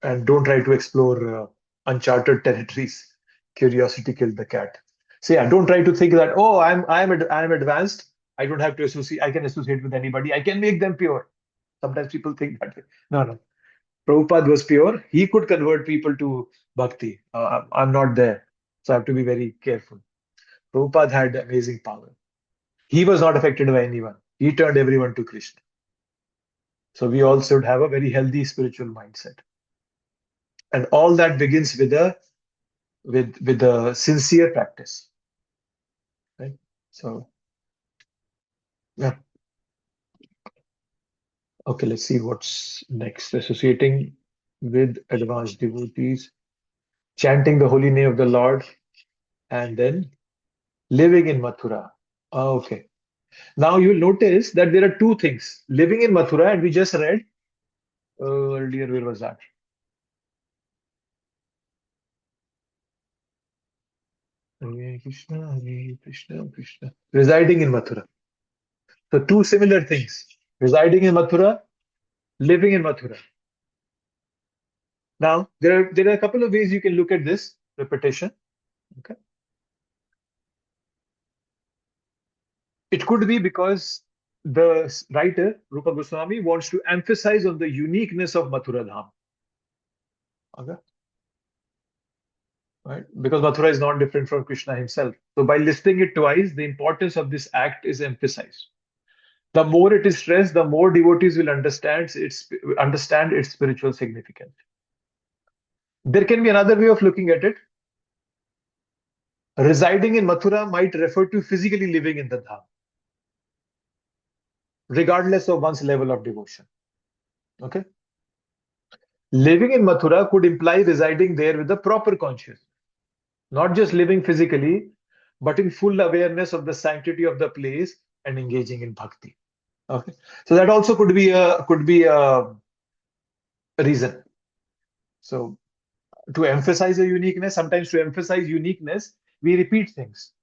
and don't try to explore uncharted territories. Curiosity killed the cat. So yeah, don't try to think that, oh, I'm advanced. I don't have to associate. I can associate with anybody. I can make them pure. Sometimes people think that way. No, no. Prabhupada was pure. He could convert people to bhakti. I'm not there. So I have to be very careful. Prabhupada had amazing power. He was not affected by anyone. He turned everyone to Krishna. So we all should have a very healthy spiritual mindset. And all that begins with a sincere practice. Right? So yeah. Okay, let's see what's next. Associating with advanced devotees, chanting the holy name of the Lord, and then living in Mathura. Okay. Now you'll notice that there are two things. Living in Mathura, and we just read earlier, where was that? Hare Krishna, Hare Krishna, Krishna. Residing in Mathura. So two similar things. Residing in Mathura, living in Mathura. Now, there are a couple of ways you can look at this repetition. Okay. It could be because the writer, Rupa Goswami, wants to emphasize on the uniqueness of Mathura Dham. Okay. Right? Because Mathura is not different from Krishna himself. So by listing it twice, the importance of this act is emphasized. The more it is stressed, the more devotees will understand its spiritual significance. There can be another way of looking at it. Residing in Mathura might refer to physically living in the dham, regardless of one's level of devotion. Okay? Living in Mathura could imply residing there with a proper consciousness, not just living physically, but in full awareness of the sanctity of the place and engaging in bhakti. Okay, so that also could be a reason. So to emphasize a uniqueness, sometimes to emphasize uniqueness, we repeat things.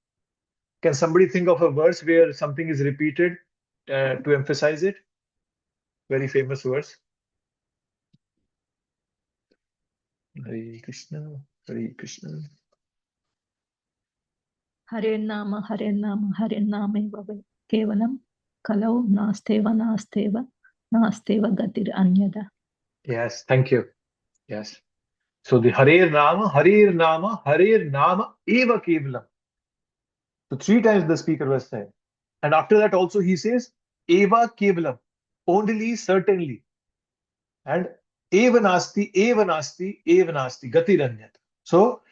Can somebody think of a verse where something is repeated to emphasize it? Very famous verse. Hare Krishna, Hare Krishna. Hare Nama, Hare Nama, Hare Nama Kevalam, Kalau Nasteva Gatir Anyada. Yes, thank you. Yes. So the Hare Nama, Hare Nama, Hare Nama Eva Kevalam. So three times the speaker was saying. And after that also he says, Eva Kevalam, only, certainly. And Evanasti, Evanasti, Evanasti, Gatiranyat. So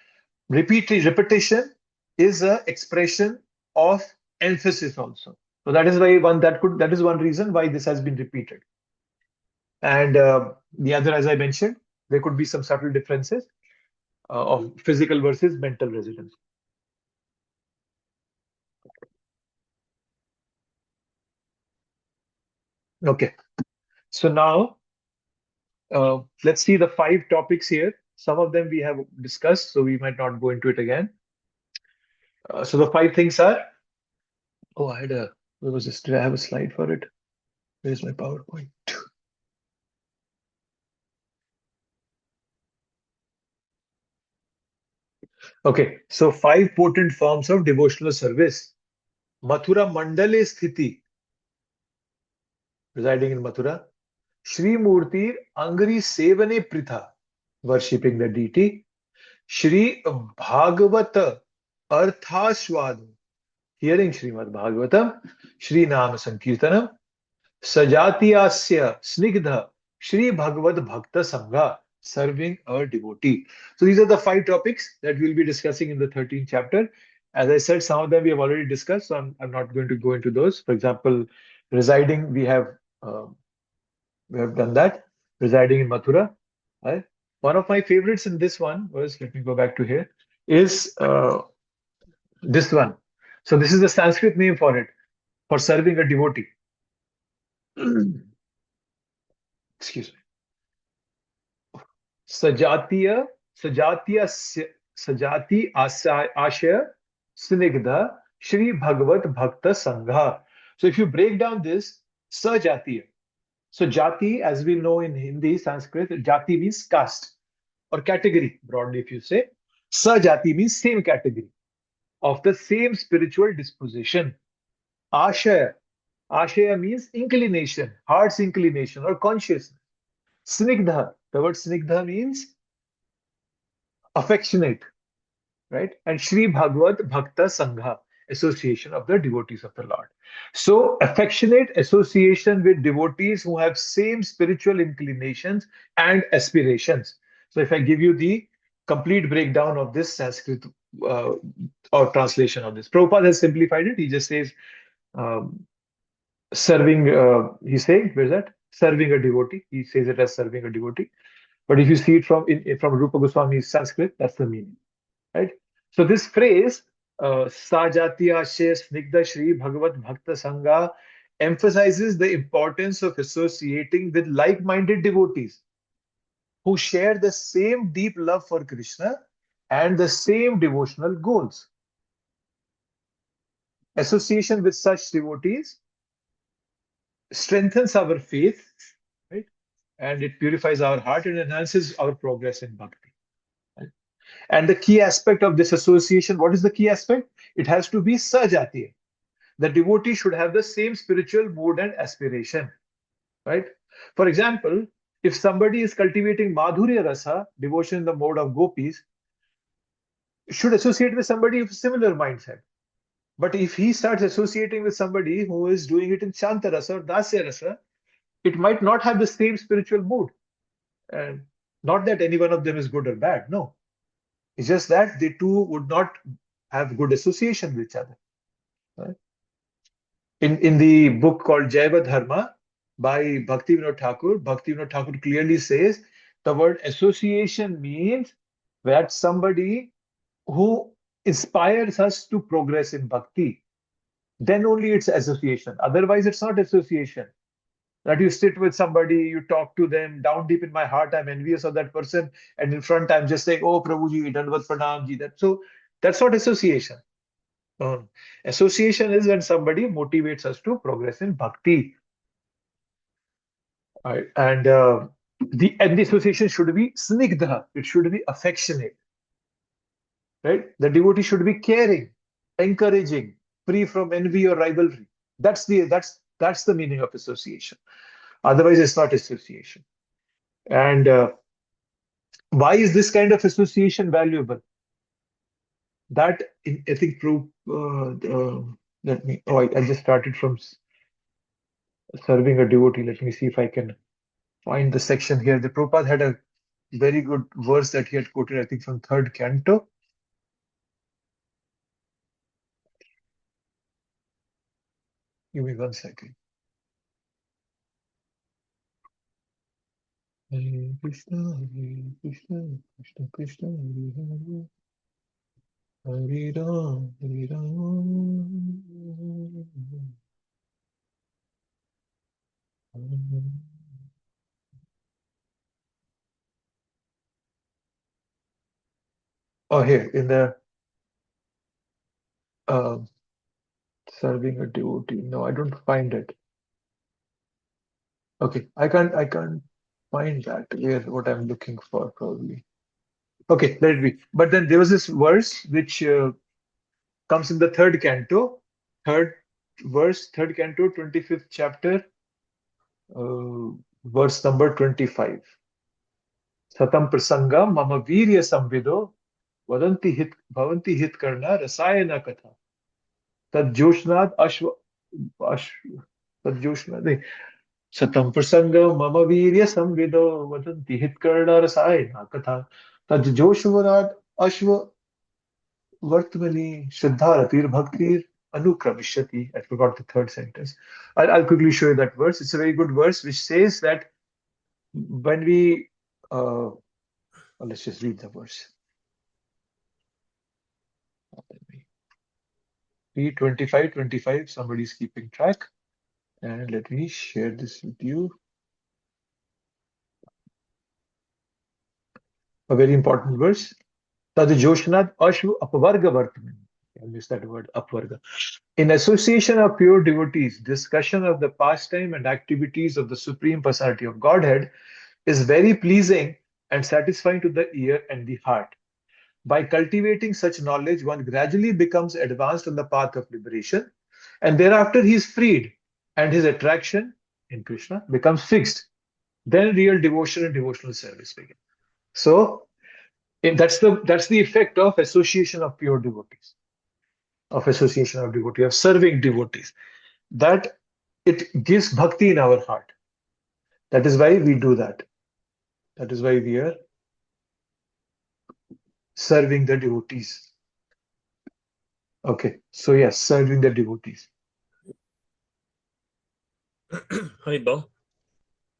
repetition is an expression of emphasis also. So that is why that is one reason why this has been repeated. And the other, as I mentioned, there could be some subtle differences of physical versus mental residence. Okay. So now let's see the 5 topics here. Some of them we have discussed, so we might not go into it again. So the 5 things are, oh, where was this? Did I have a slide for it? Where's my PowerPoint? Okay, so 5 potent forms of devotional service. Mathura Mandale Sthiti, residing in Mathura. Shri Murti Angri Sevane Pritha, worshipping the deity. Shri Bhagavata Arthaswad, hearing Srimad Bhagavatam. Shri Nama Sankirtanam. Sajatiyasya Snigdha Shri Bhagavad Bhakta Sangha, serving a devotee. So these are the 5 topics that we'll be discussing in the 13th chapter. As I said, some of them we have already discussed, so I'm not going to go into those. For example, residing, uh, we have done that. Residing in Mathura. Right? One of my favorites in this one was, let me go back to here, is this one. So this is the Sanskrit name for it, for serving a devotee. Excuse me. Sajatiya, Sajatiya, Sajati Ashaya, Snigdha, Shri Bhagavat Bhakta Sangha. So if you break down this, Sajatiya. So Jati, as we know in Hindi, Sanskrit, Jati means caste or category, broadly if you say. Sajati means same category, of the same spiritual disposition. Ashaya. Ashaya means inclination, heart's inclination or consciousness. Snigdha. The word Snigdha means affectionate, right? And Shri Bhagavat Bhakta Sangha, association of the devotees of the Lord. So, affectionate association with devotees who have same spiritual inclinations and aspirations. So, if I give you the complete breakdown of this Sanskrit uh, or translation of this, Prabhupada has simplified it. He just says, um, serving, he's saying, where's that? Serving a devotee. He says it as serving a devotee. But if you see it from Rupa Goswami's Sanskrit, that's the meaning, right? So this phrase, Sajatiya Snigdha Shri Bhagavat Bhakta Sangha, emphasizes the importance of associating with like-minded devotees who share the same deep love for Krishna and the same devotional goals. Association with such devotees strengthens our faith, right? And it purifies our heart and enhances our progress in bhakti. Right? And the key aspect of this association, what is the key aspect? It has to be sajatiya. The devotee should have the same spiritual mood and aspiration, right? For example, if somebody is cultivating madhurya rasa, devotion in the mode of gopis, should associate with somebody of similar mindset. But if he starts associating with somebody who is doing it in shanta rasa or dasya rasa, it might not have the same spiritual mood. And not that any one of them is good or bad, no. It's just that the two would not have good association with each other. Right? In the book called Jaiva Dharma by Bhaktivinoda Thakur, Bhaktivinoda Thakur clearly says the word association means that somebody who inspires us to progress in bhakti, then only it's association. Otherwise, it's not association. That you sit with somebody, you talk to them, down deep in my heart, I'm envious of that person, and in front, I'm just saying, "Oh, Prabhuji, Dandavat Pranam Ji." That's not association. Association is when somebody motivates us to progress in bhakti. Right? And the association should be snigdha. It should be affectionate. Right? The devotee should be caring, encouraging, free from envy or rivalry. That's the meaning of association. Otherwise, it's not association. And why is this kind of association valuable? That I think proof. Let me. Oh, I just started from serving a devotee. Let me see if I can find the section here. The Prabhupada had a very good verse that he had quoted, I think, from third canto. Give me 1 second. Hare Krishna, Krishna Krishna, Hare Hare, Hare Ram, Hare Ram. Oh, here in the uh, serving a devotee. No, I don't find it. Okay, I can't find that. Where what I'm looking for probably. Okay, let it be. But then there was this verse which comes in the third canto, third verse, third canto, 25th chapter, uh, verse number 25. Satam prasanga mama virya samvido bhavanti hit karna rasayana katha. Tad joshnad ashva tad joshnad nahi. Satam prasanga mama virya samvido vadanti hit karna rasayana katha. Tad joshnad ashva Vartmani Shraddharatir Bhaktir Anukramishati. I forgot the third sentence. I'll quickly show you that verse. It's a very good verse which says that when we, let's just read the verse. Read 25, 25. Somebody's keeping track. And let me share this with you. A very important verse. Tad Joshnad Ashvu Apvarga Vartmani. I missed that word, Apvarga. In association of pure devotees, discussion of the pastime and activities of the Supreme Personality of Godhead is very pleasing and satisfying to the ear and the heart. By cultivating such knowledge, one gradually becomes advanced on the path of liberation, and thereafter he is freed, and his attraction in Krishna becomes fixed. Then real devotion and devotional service begin. So that's the effect of association of pure devotees, of serving devotees. That it gives bhakti in our heart. That is why we do that. That is why we are serving the devotees. Okay, so yes, serving the devotees. Haribol.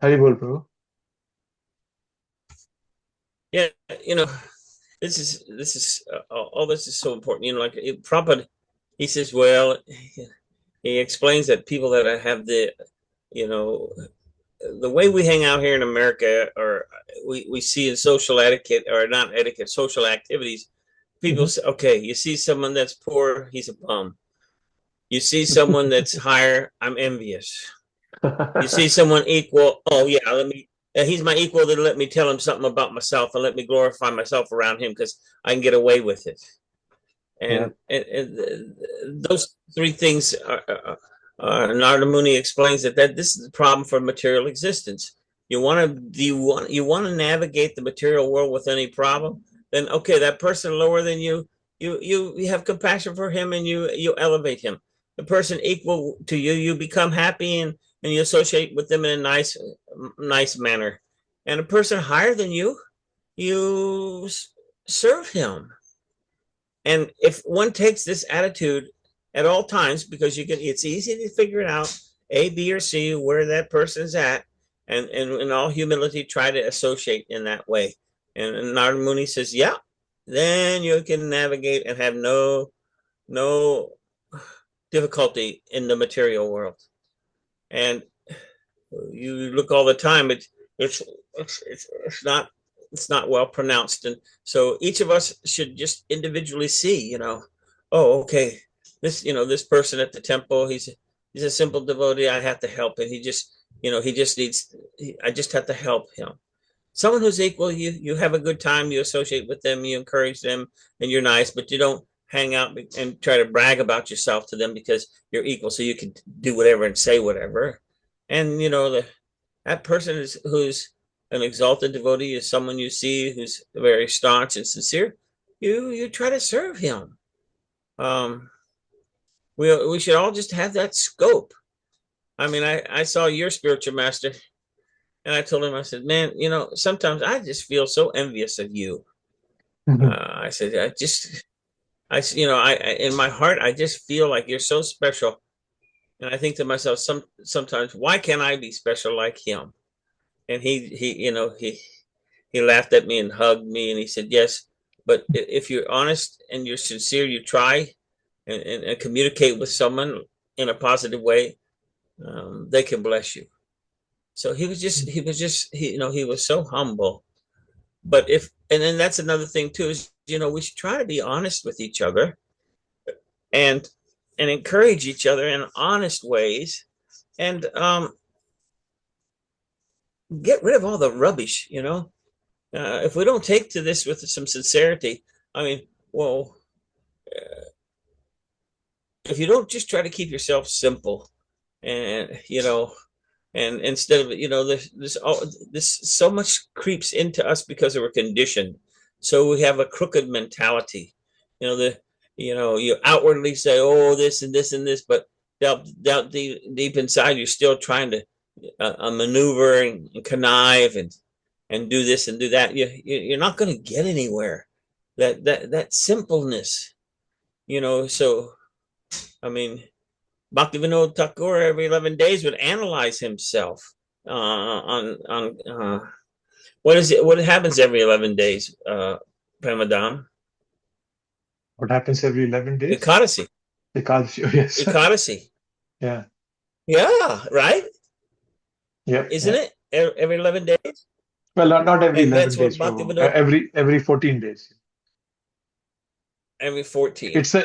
Haribol, Prabhu. Yeah, this is all this is so important. Like Prabhupada, he says, well, he explains that people that have the way we hang out here in America, or we see in social etiquette, or not etiquette, social activities, people say, okay, you see someone that's poor, he's a bum. You see someone that's higher, I'm envious. You see someone equal, oh yeah, he's my equal, then let me tell him something about myself and let me glorify myself around him because I can get away with it. And those three things Narada Muni explains that this is the problem for material existence. You want to navigate the material world with any problem, then okay, that person lower than you have compassion for him and you elevate him. The person equal to you become happy and you associate with them in a nice manner. And a person higher than you serve him. And if one takes this attitude at all times, because it's easy to figure it out, A, B, or C, where that person's at, and in all humility, try to associate in that way. And Narada Muni says, yeah, then you can navigate and have no difficulty in the material world. And you look all the time, it's not well pronounced. And so each of us should just individually see, oh, okay, this person at the temple, he's a simple devotee, I have to help him. I just have to help him. Someone who's equal, you have a good time, you associate with them, you encourage them, and you're nice, but you don't hang out and try to brag about yourself to them because you're equal, so you can do whatever and say whatever. And that person who's an exalted devotee is someone you see who's very staunch and sincere. You try to serve him. We should all just have that scope. I mean, I saw your spiritual master, and I told him, I said, man, sometimes I just feel so envious of you. I said, in my heart, I just feel like you're so special. And I think to myself, sometimes, why can't I be special like him? And he laughed at me and hugged me, and he said, yes, but if you're honest and you're sincere, you try and communicate with someone in a positive way, they can bless you. So he was so humble. But and then that's another thing too, is, we should try to be honest with each other and encourage each other in honest ways, and get rid of all the rubbish, if we don't take to this with some sincerity, I mean, well, if you don't just try to keep yourself simple, and and instead of this so much creeps into us because we're conditioned, so we have a crooked mentality. You outwardly say, oh, this and this and this, but down deep inside, you're still trying to maneuver and connive and do this and do that. You're not going to get anywhere. That simpleness, So, I mean, Bhaktivinoda Thakur every 11 days would analyze himself on what is it? What happens every 11 days, Pramadam? What happens every 11 days? Ekadasi. Ekadasi, oh, yes. Ekadasi. Yeah. Yeah, right? Yeah. Isn't it? Every 11 days? Well, not every And 11 that's what days, Prabhu. Bhaktivinoda. Every 14 days. Every 14. It's So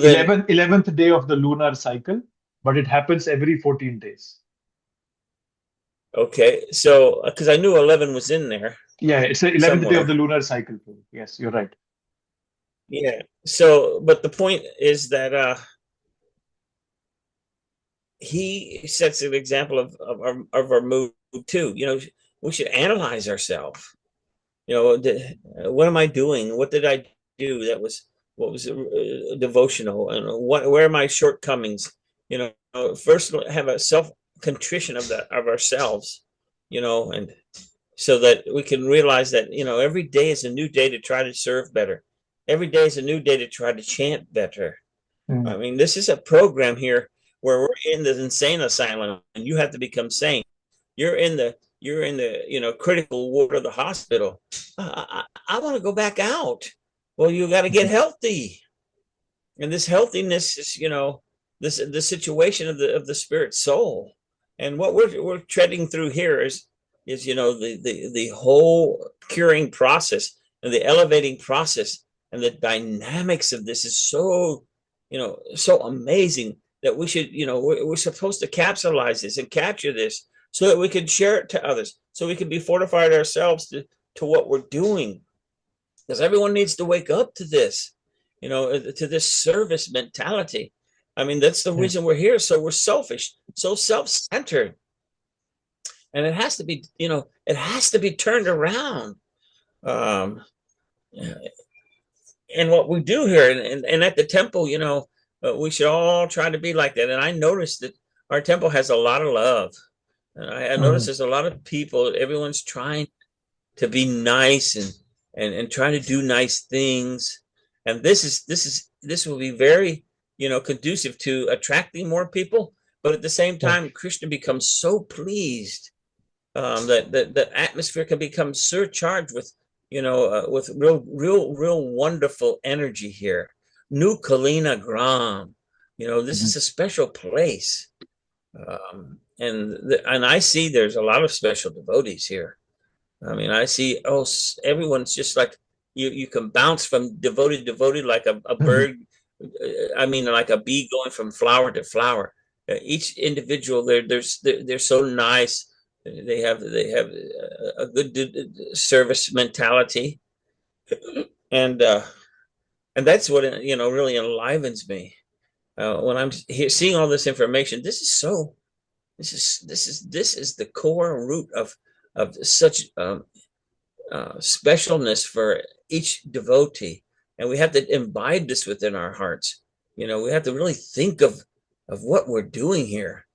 the then- 11th day of the lunar cycle, but it happens every 14 days. Okay, so because I knew 11 was in there. Yeah, it's the 11th day Somewhere. of the lunar cycle, Prabhu. Yes, you're right. Yeah. So, but the point is that he sets an example of our mood too. We should analyze ourselves. What am I doing? What did I do that was devotional, and where are my shortcomings? First have a self contrition of ourselves, and so that we can realize that every day is a new day to try to serve better. Every day is a new day to try to chant better. I mean, this is a program here where we're in the insane asylum, and you have to become sane. You're in the critical ward of the hospital. I want to go back out. Well, you got to get healthy, and this healthiness is the situation of the spirit soul, and what we're treading through here is the whole curing process and the elevating process, and the dynamics of this is so so amazing that we should we're supposed to capsulize this and capture this so that we can share it to others, so we can be fortified ourselves to what we're doing, because everyone needs to wake up to this, to this service mentality. I mean, that's the reason we're here. So we're selfish, so self-centered, and it has to be, it has to be turned around. And what we do here, and at the temple, we should all try to be like that. And I noticed that our temple has a lot of love. And I noticed there's a lot of people. Everyone's trying to be nice and trying to do nice things. And this will be very, conducive to attracting more people. But at the same time, Krishna becomes so pleased that the atmosphere can become surcharged with real wonderful energy here. New Kalina Gram, this is a special place, and I see there's a lot of special devotees here. I mean, I see everyone's just like you can bounce from devotee to devotee like a bird. I mean, like a bee going from flower to flower. Each individual, they're so nice. They have a good service mentality, and that's what really enlivens me when I'm here seeing all this information. This is the core root of such specialness for each devotee, and we have to imbibe this within our hearts. We have to really think of what we're doing here,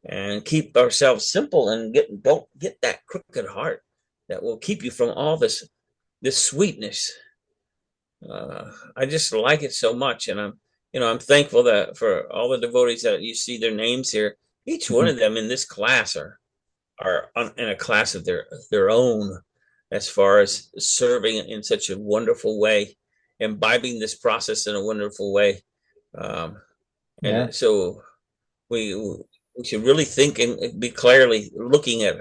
and keep ourselves simple, and don't get that crooked heart that will keep you from all this sweetness. I just like it so much, and I'm thankful that for all the devotees that you see their names here. Each one of them in this class are in a class of their own, as far as serving in such a wonderful way, imbibing this process in a wonderful way, and so we should really think and be clearly looking at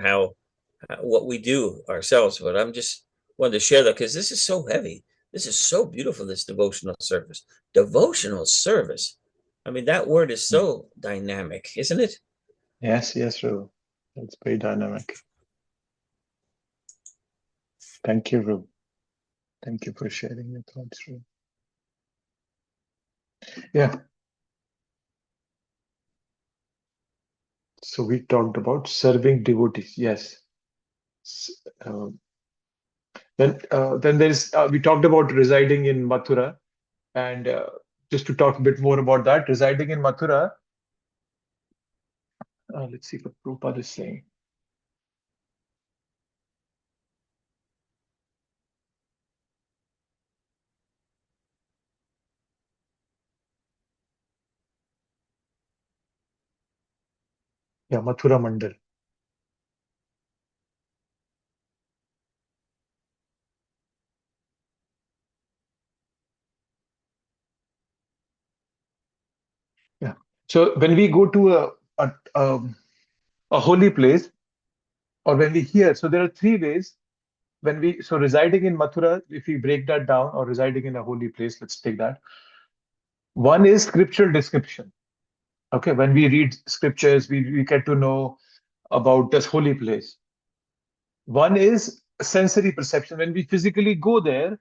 what we do ourselves. But I'm just wanted to share that because this is so heavy. This is so beautiful, this devotional service. Devotional service. I mean, that word is so dynamic, isn't it? Yes, Prabhu. It's very dynamic. Thank you, Ru. Thank you for sharing your thoughts, Ru. Yeah. So we talked about serving devotees. Yes. Then there's we talked about residing in Mathura, and just to talk a bit more about that, residing in Mathura. Let's see what Prabhupada is saying. Yeah, Mathura Mandal. Yeah. So when we go to a holy place, or when we hear, so there are three ways. So residing in Mathura, if we break that down, or residing in a holy place, let's take that. One is scriptural description. Okay, when we read scriptures, we get to know about this holy place. One is sensory perception. When we physically go there,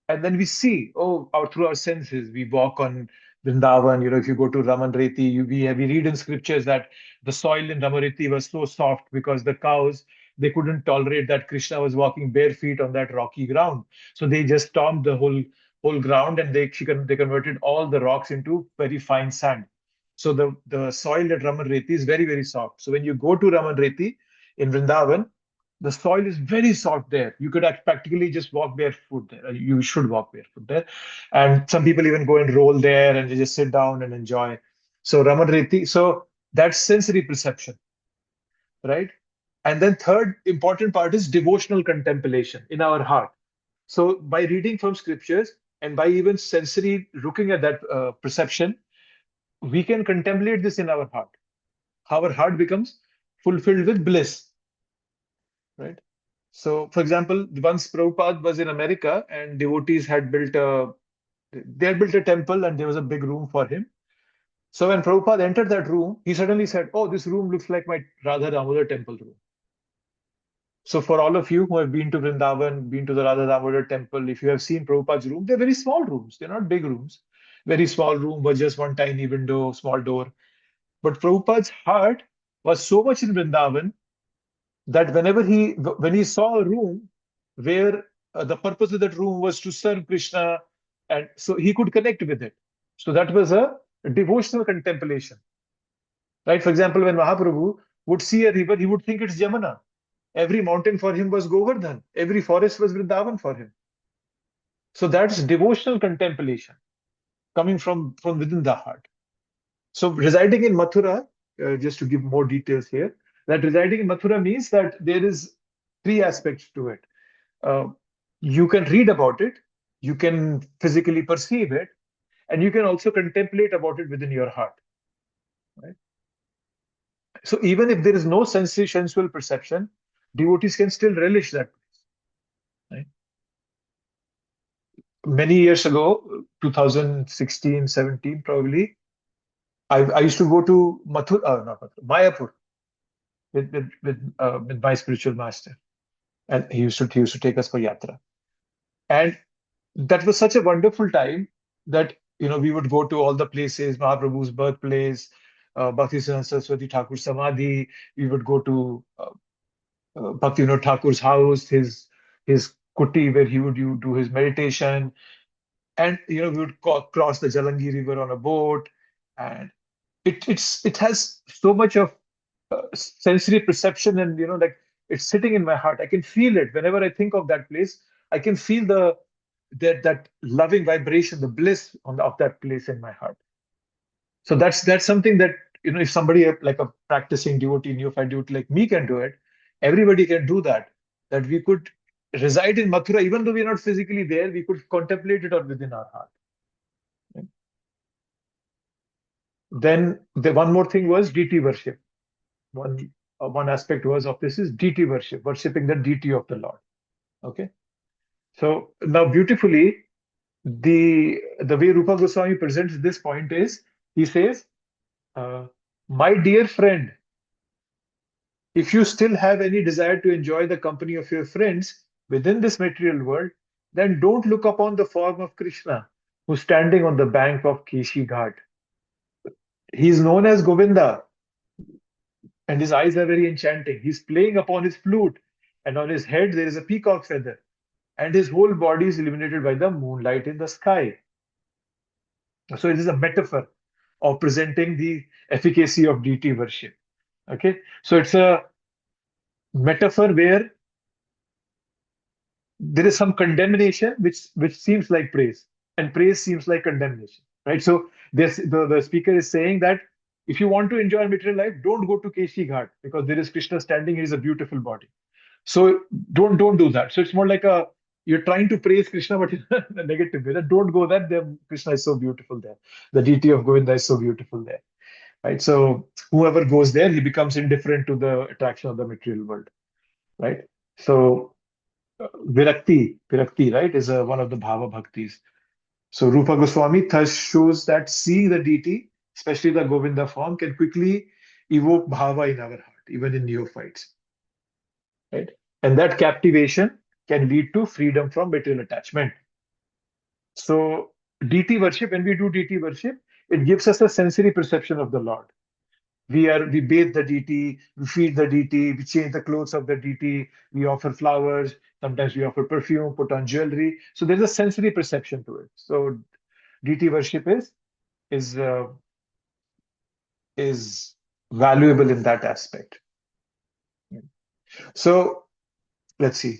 and then we see, through our senses, we walk on Vrindavan. If you go to Ramanreti, we read in scriptures that the soil in Ramanreti was so soft because the cows, they couldn't tolerate that Krishna was walking bare feet on that rocky ground. So they just stomped the whole ground, and they converted all the rocks into very fine sand. So the soil at Ramanreti is very, very soft. So when you go to Ramanreti in Vrindavan, the soil is very soft there. You could practically just walk barefoot there. You should walk barefoot there. And some people even go and roll there and they just sit down and enjoy. So Ramanreti, so that's sensory perception, right? And then third important part is devotional contemplation in our heart. So by reading from scriptures and by even sensory looking at that perception, we can contemplate this in our heart. Our heart becomes fulfilled with bliss, right? So, for example, once Prabhupada was in America and devotees had they had built a temple and there was a big room for him. So when Prabhupada entered that room, he suddenly said, "Oh, this room looks like my Radha Damodar temple room." So for all of you who have been to Vrindavan, been to the Radha Damodar temple, if you have seen Prabhupada's room, they're very small rooms. They're not big rooms. Very small room was just one tiny window, small door. But Prabhupada's heart was so much in Vrindavan that when he saw a room where the purpose of that room was to serve Krishna, and so he could connect with it. So that was a devotional contemplation, right? For example, when Mahaprabhu would see a river, he would think it's Jamuna. Every mountain for him was Govardhan. Every forest was Vrindavan for him. So that's devotional contemplation coming from within the heart. So residing in Mathura, just to give more details here, that residing in Mathura means that there is three aspects to it. You can read about it, you can physically perceive it, and you can also contemplate about it within your heart. Right? So even if there is no sensual perception, devotees can still relish that place. Right? Many years ago, 2016, 17 probably, I used to go to Mathura, not Mathura, Mayapur with my spiritual master, and he used to take us for yatra, and that was such a wonderful time that we would go to all the places, Mahaprabhu's birthplace, Bhakti Saraswati Thakur's Samadhi. We would go to Bhakti Vinod Thakur's house, his kuti where he would do his meditation, and we would cross the Jalangi River on a boat, and it has so much of sensory perception, and like it's sitting in my heart. I can feel it whenever I think of that place. I can feel that loving vibration, the bliss of that place in my heart. So that's something that if somebody like a practicing devotee, neophyte devotee like me can do it, everybody can do that. That we could reside in Mathura, even though we're not physically there, we could contemplate it within our heart. Right? Then the one more thing was deity worship. One aspect was of this is deity worship, worshipping the deity of the Lord. Okay. So now beautifully, the way Rupa Goswami presents this point is, he says, my dear friend, if you still have any desire to enjoy the company of your friends, within this material world, then don't look upon the form of Krishna, who's standing on the bank of Keshi Ghat. He's known as Govinda, and his eyes are very enchanting. He's playing upon his flute, and on his head there is a peacock feather, and his whole body is illuminated by the moonlight in the sky. So it is a metaphor of presenting the efficacy of deity worship. Okay, so it's a metaphor where there is some condemnation which seems like praise, and praise seems like condemnation, right? So the speaker is saying that if you want to enjoy material life, don't go to Keshi Ghat, because there is Krishna standing. He is a beautiful body. So don't do that. So it's more like you're trying to praise Krishna, but in a negative way. That don't go there. Krishna is so beautiful there. The deity of Govinda is so beautiful there, right? So whoever goes there, he becomes indifferent to the attraction of the material world, right? So Virakti, right, is one of the bhava bhaktis. So Rupa Goswami thus shows that seeing the deity, especially the Govinda form, can quickly evoke bhava in our heart, even in neophytes, right? And that captivation can lead to freedom from material attachment. So deity worship, when we do deity worship, it gives us a sensory perception of the Lord. We bathe the deity, we feed the deity, we change the clothes of the deity, we offer flowers, sometimes we offer perfume, put on jewelry. So there's a sensory perception to it. So deity worship is valuable in that aspect. So let's see.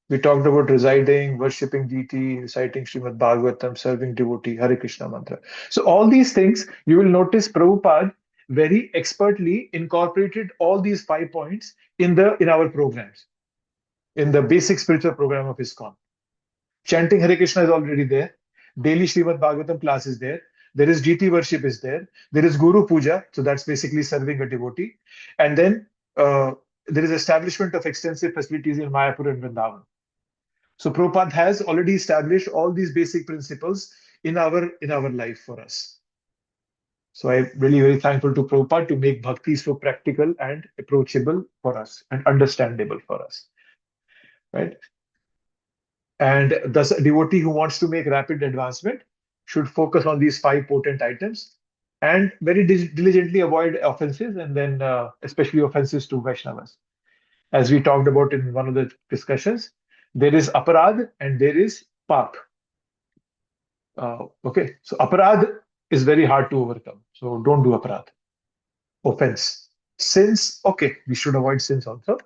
We talked about residing, worshipping deity, reciting Srimad Bhagavatam, serving devotee, Hare Krishna mantra. So all these things, you will notice Prabhupada very expertly incorporated all these 5 points in our programs, in the basic spiritual program of ISKCON. Chanting Hare Krishna is already there. Daily Srimad Bhagavatam class is there. There is deity worship is there. There is Guru Puja, so that's basically serving a devotee. And then there is establishment of extensive facilities in Mayapur and Vrindavan. So Prabhupada has already established all these basic principles in our life for us. So I'm really very thankful to Prabhupada to make bhakti so practical and approachable for us and understandable for us, right? And thus, a devotee who wants to make rapid advancement should focus on these 5 potent items and very diligently avoid offenses, and then especially offenses to Vaishnavas. As we talked about in one of the discussions, there is aparad and there is pap. Okay, so aparad is very hard to overcome. So don't do aparad. Offense. Sins, okay, we should avoid sins also.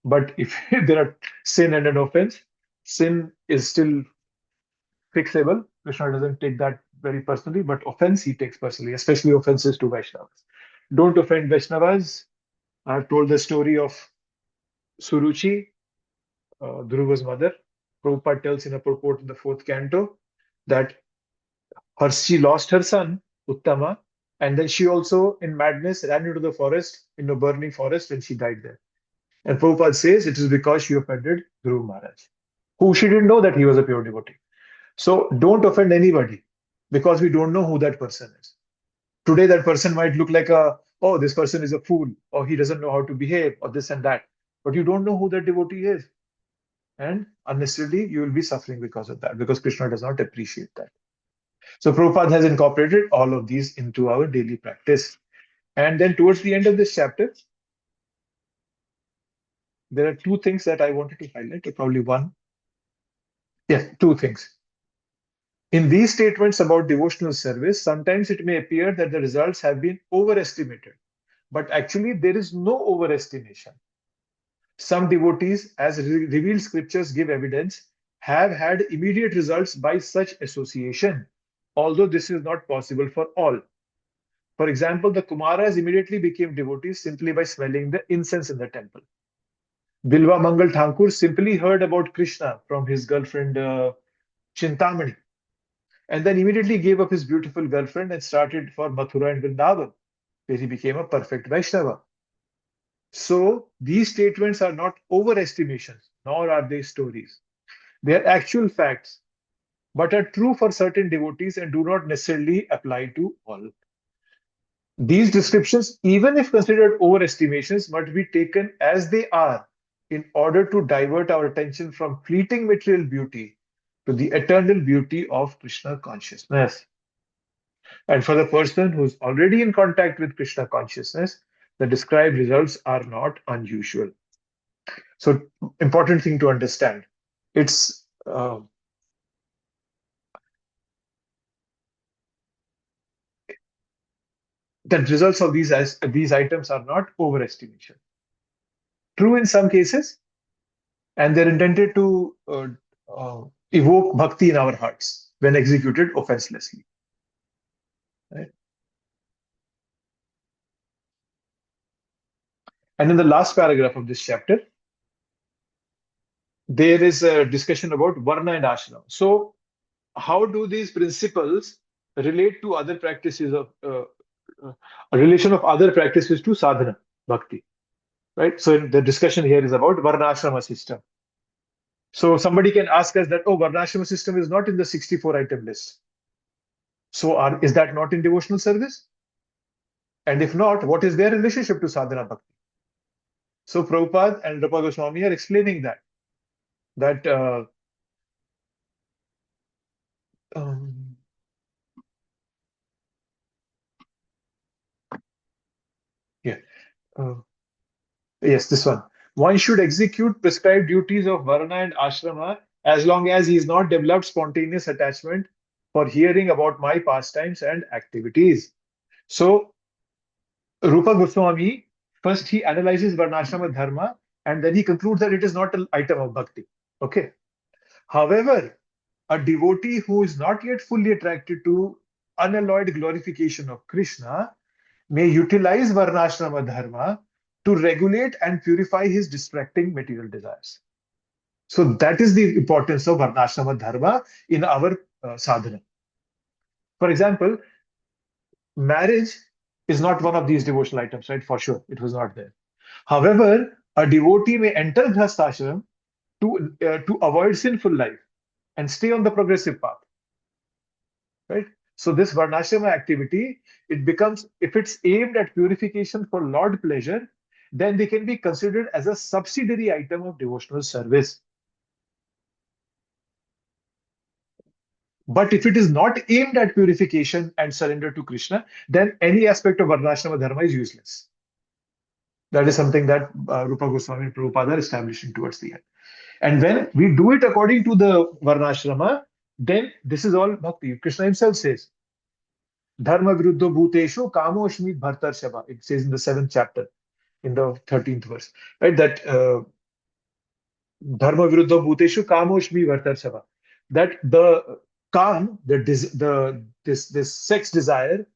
But if there are sin and an offense, sin is still fixable. Krishna doesn't take that very personally, but offense he takes personally, especially offenses to Vaishnavas. Don't offend Vaishnavas. I've told the story of Suruchi, Dhruva's mother. Prabhupada tells in a purport in the 4th canto that she lost her son, Uttama, and then she also, in madness, ran into the forest, in a burning forest, and she died there. And Prabhupada says it is because she offended Dhruva Maharaj, who she didn't know that he was a pure devotee. So don't offend anybody, because we don't know who that person is. Today, that person might look like this person is a fool, or he doesn't know how to behave, or this and that. But you don't know who that devotee is. And unnecessarily, you will be suffering because of that, because Krishna does not appreciate that. So Prabhupada has incorporated all of these into our daily practice. And then towards the end of this chapter, there are 2 things that I wanted to highlight, or probably one. Yeah, 2 things. In these statements about devotional service, sometimes it may appear that the results have been overestimated, but actually there is no overestimation. Some devotees, as revealed scriptures give evidence, have had immediate results by such association, although this is not possible for all. For example, the Kumaras immediately became devotees simply by smelling the incense in the temple. Bilva Mangal Thakur simply heard about Krishna from his girlfriend Chintamani, and then immediately gave up his beautiful girlfriend and started for Mathura and Vrindavan, where he became a perfect Vaishnava. So these statements are not overestimations, nor are they stories. They are actual facts, but are true for certain devotees and do not necessarily apply to all. These descriptions, even if considered overestimations, must be taken as they are in order to divert our attention from fleeting material beauty to the eternal beauty of Krishna consciousness. And for the person who's already in contact with Krishna consciousness, the described results are not unusual. So, important thing to understand. It's the results of these items are not overestimation. True in some cases, and they're intended to evoke bhakti in our hearts when executed offenselessly. Right? And in the last paragraph of this chapter, there is a discussion about varna and ashrama. So, how do these principles relate to other practices of a relation of other practices to sadhana bhakti? Right. So, the discussion here is about varnashrama system. So, somebody can ask us that, oh, varnashrama system is not in the 64 item list. So, is that not in devotional service? And if not, what is their relationship to sadhana bhakti? So, Prabhupada and Rupa Goswami are explaining that yes, this one. One should execute prescribed duties of varna and ashrama as long as he is not developed spontaneous attachment for hearing about my pastimes and activities. So, Rupa Goswami, first he analyzes varnashrama dharma and then he concludes that it is not an item of bhakti. Okay. However, a devotee who is not yet fully attracted to unalloyed glorification of Krishna may utilize varnashrama dharma to regulate and purify his distracting material desires. So that is the importance of varnashrama dharma in our sadhana. For example, marriage is not one of these devotional items, right? For sure, it was not there. However, a devotee may enter grihasthashram to avoid sinful life and stay on the progressive path, right? So this varnashrama activity, it becomes, if it's aimed at purification for Lord pleasure, then they can be considered as a subsidiary item of devotional service. But if it is not aimed at purification and surrender to Krishna, then any aspect of varnashrama dharma is useless. That is something that Rupa Goswami and Prabhupada are establishing towards the end. And when we do it according to the varnashrama, then this is all bhakti. Krishna himself says, Dharma viruddho bhuteshu kamoshmi bhartar shava. It says in the 7th chapter, in the 13th verse, right? That Dharma viruddho bhuteshu kamoshmi bhartar shava. That the kam, this sex desire,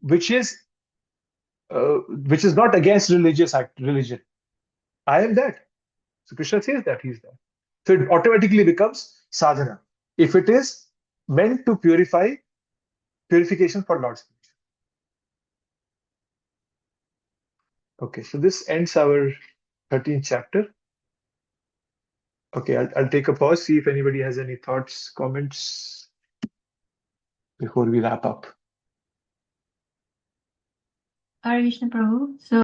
which is not against religion. I am that. So Krishna says that he's that. So it automatically becomes sadhana if it is meant to purification for Lord's pleasure. Okay, so this ends our 13th chapter. Okay, I'll take a pause, see if anybody has any thoughts, comments before we wrap up. Hare Krishna Prabhu. So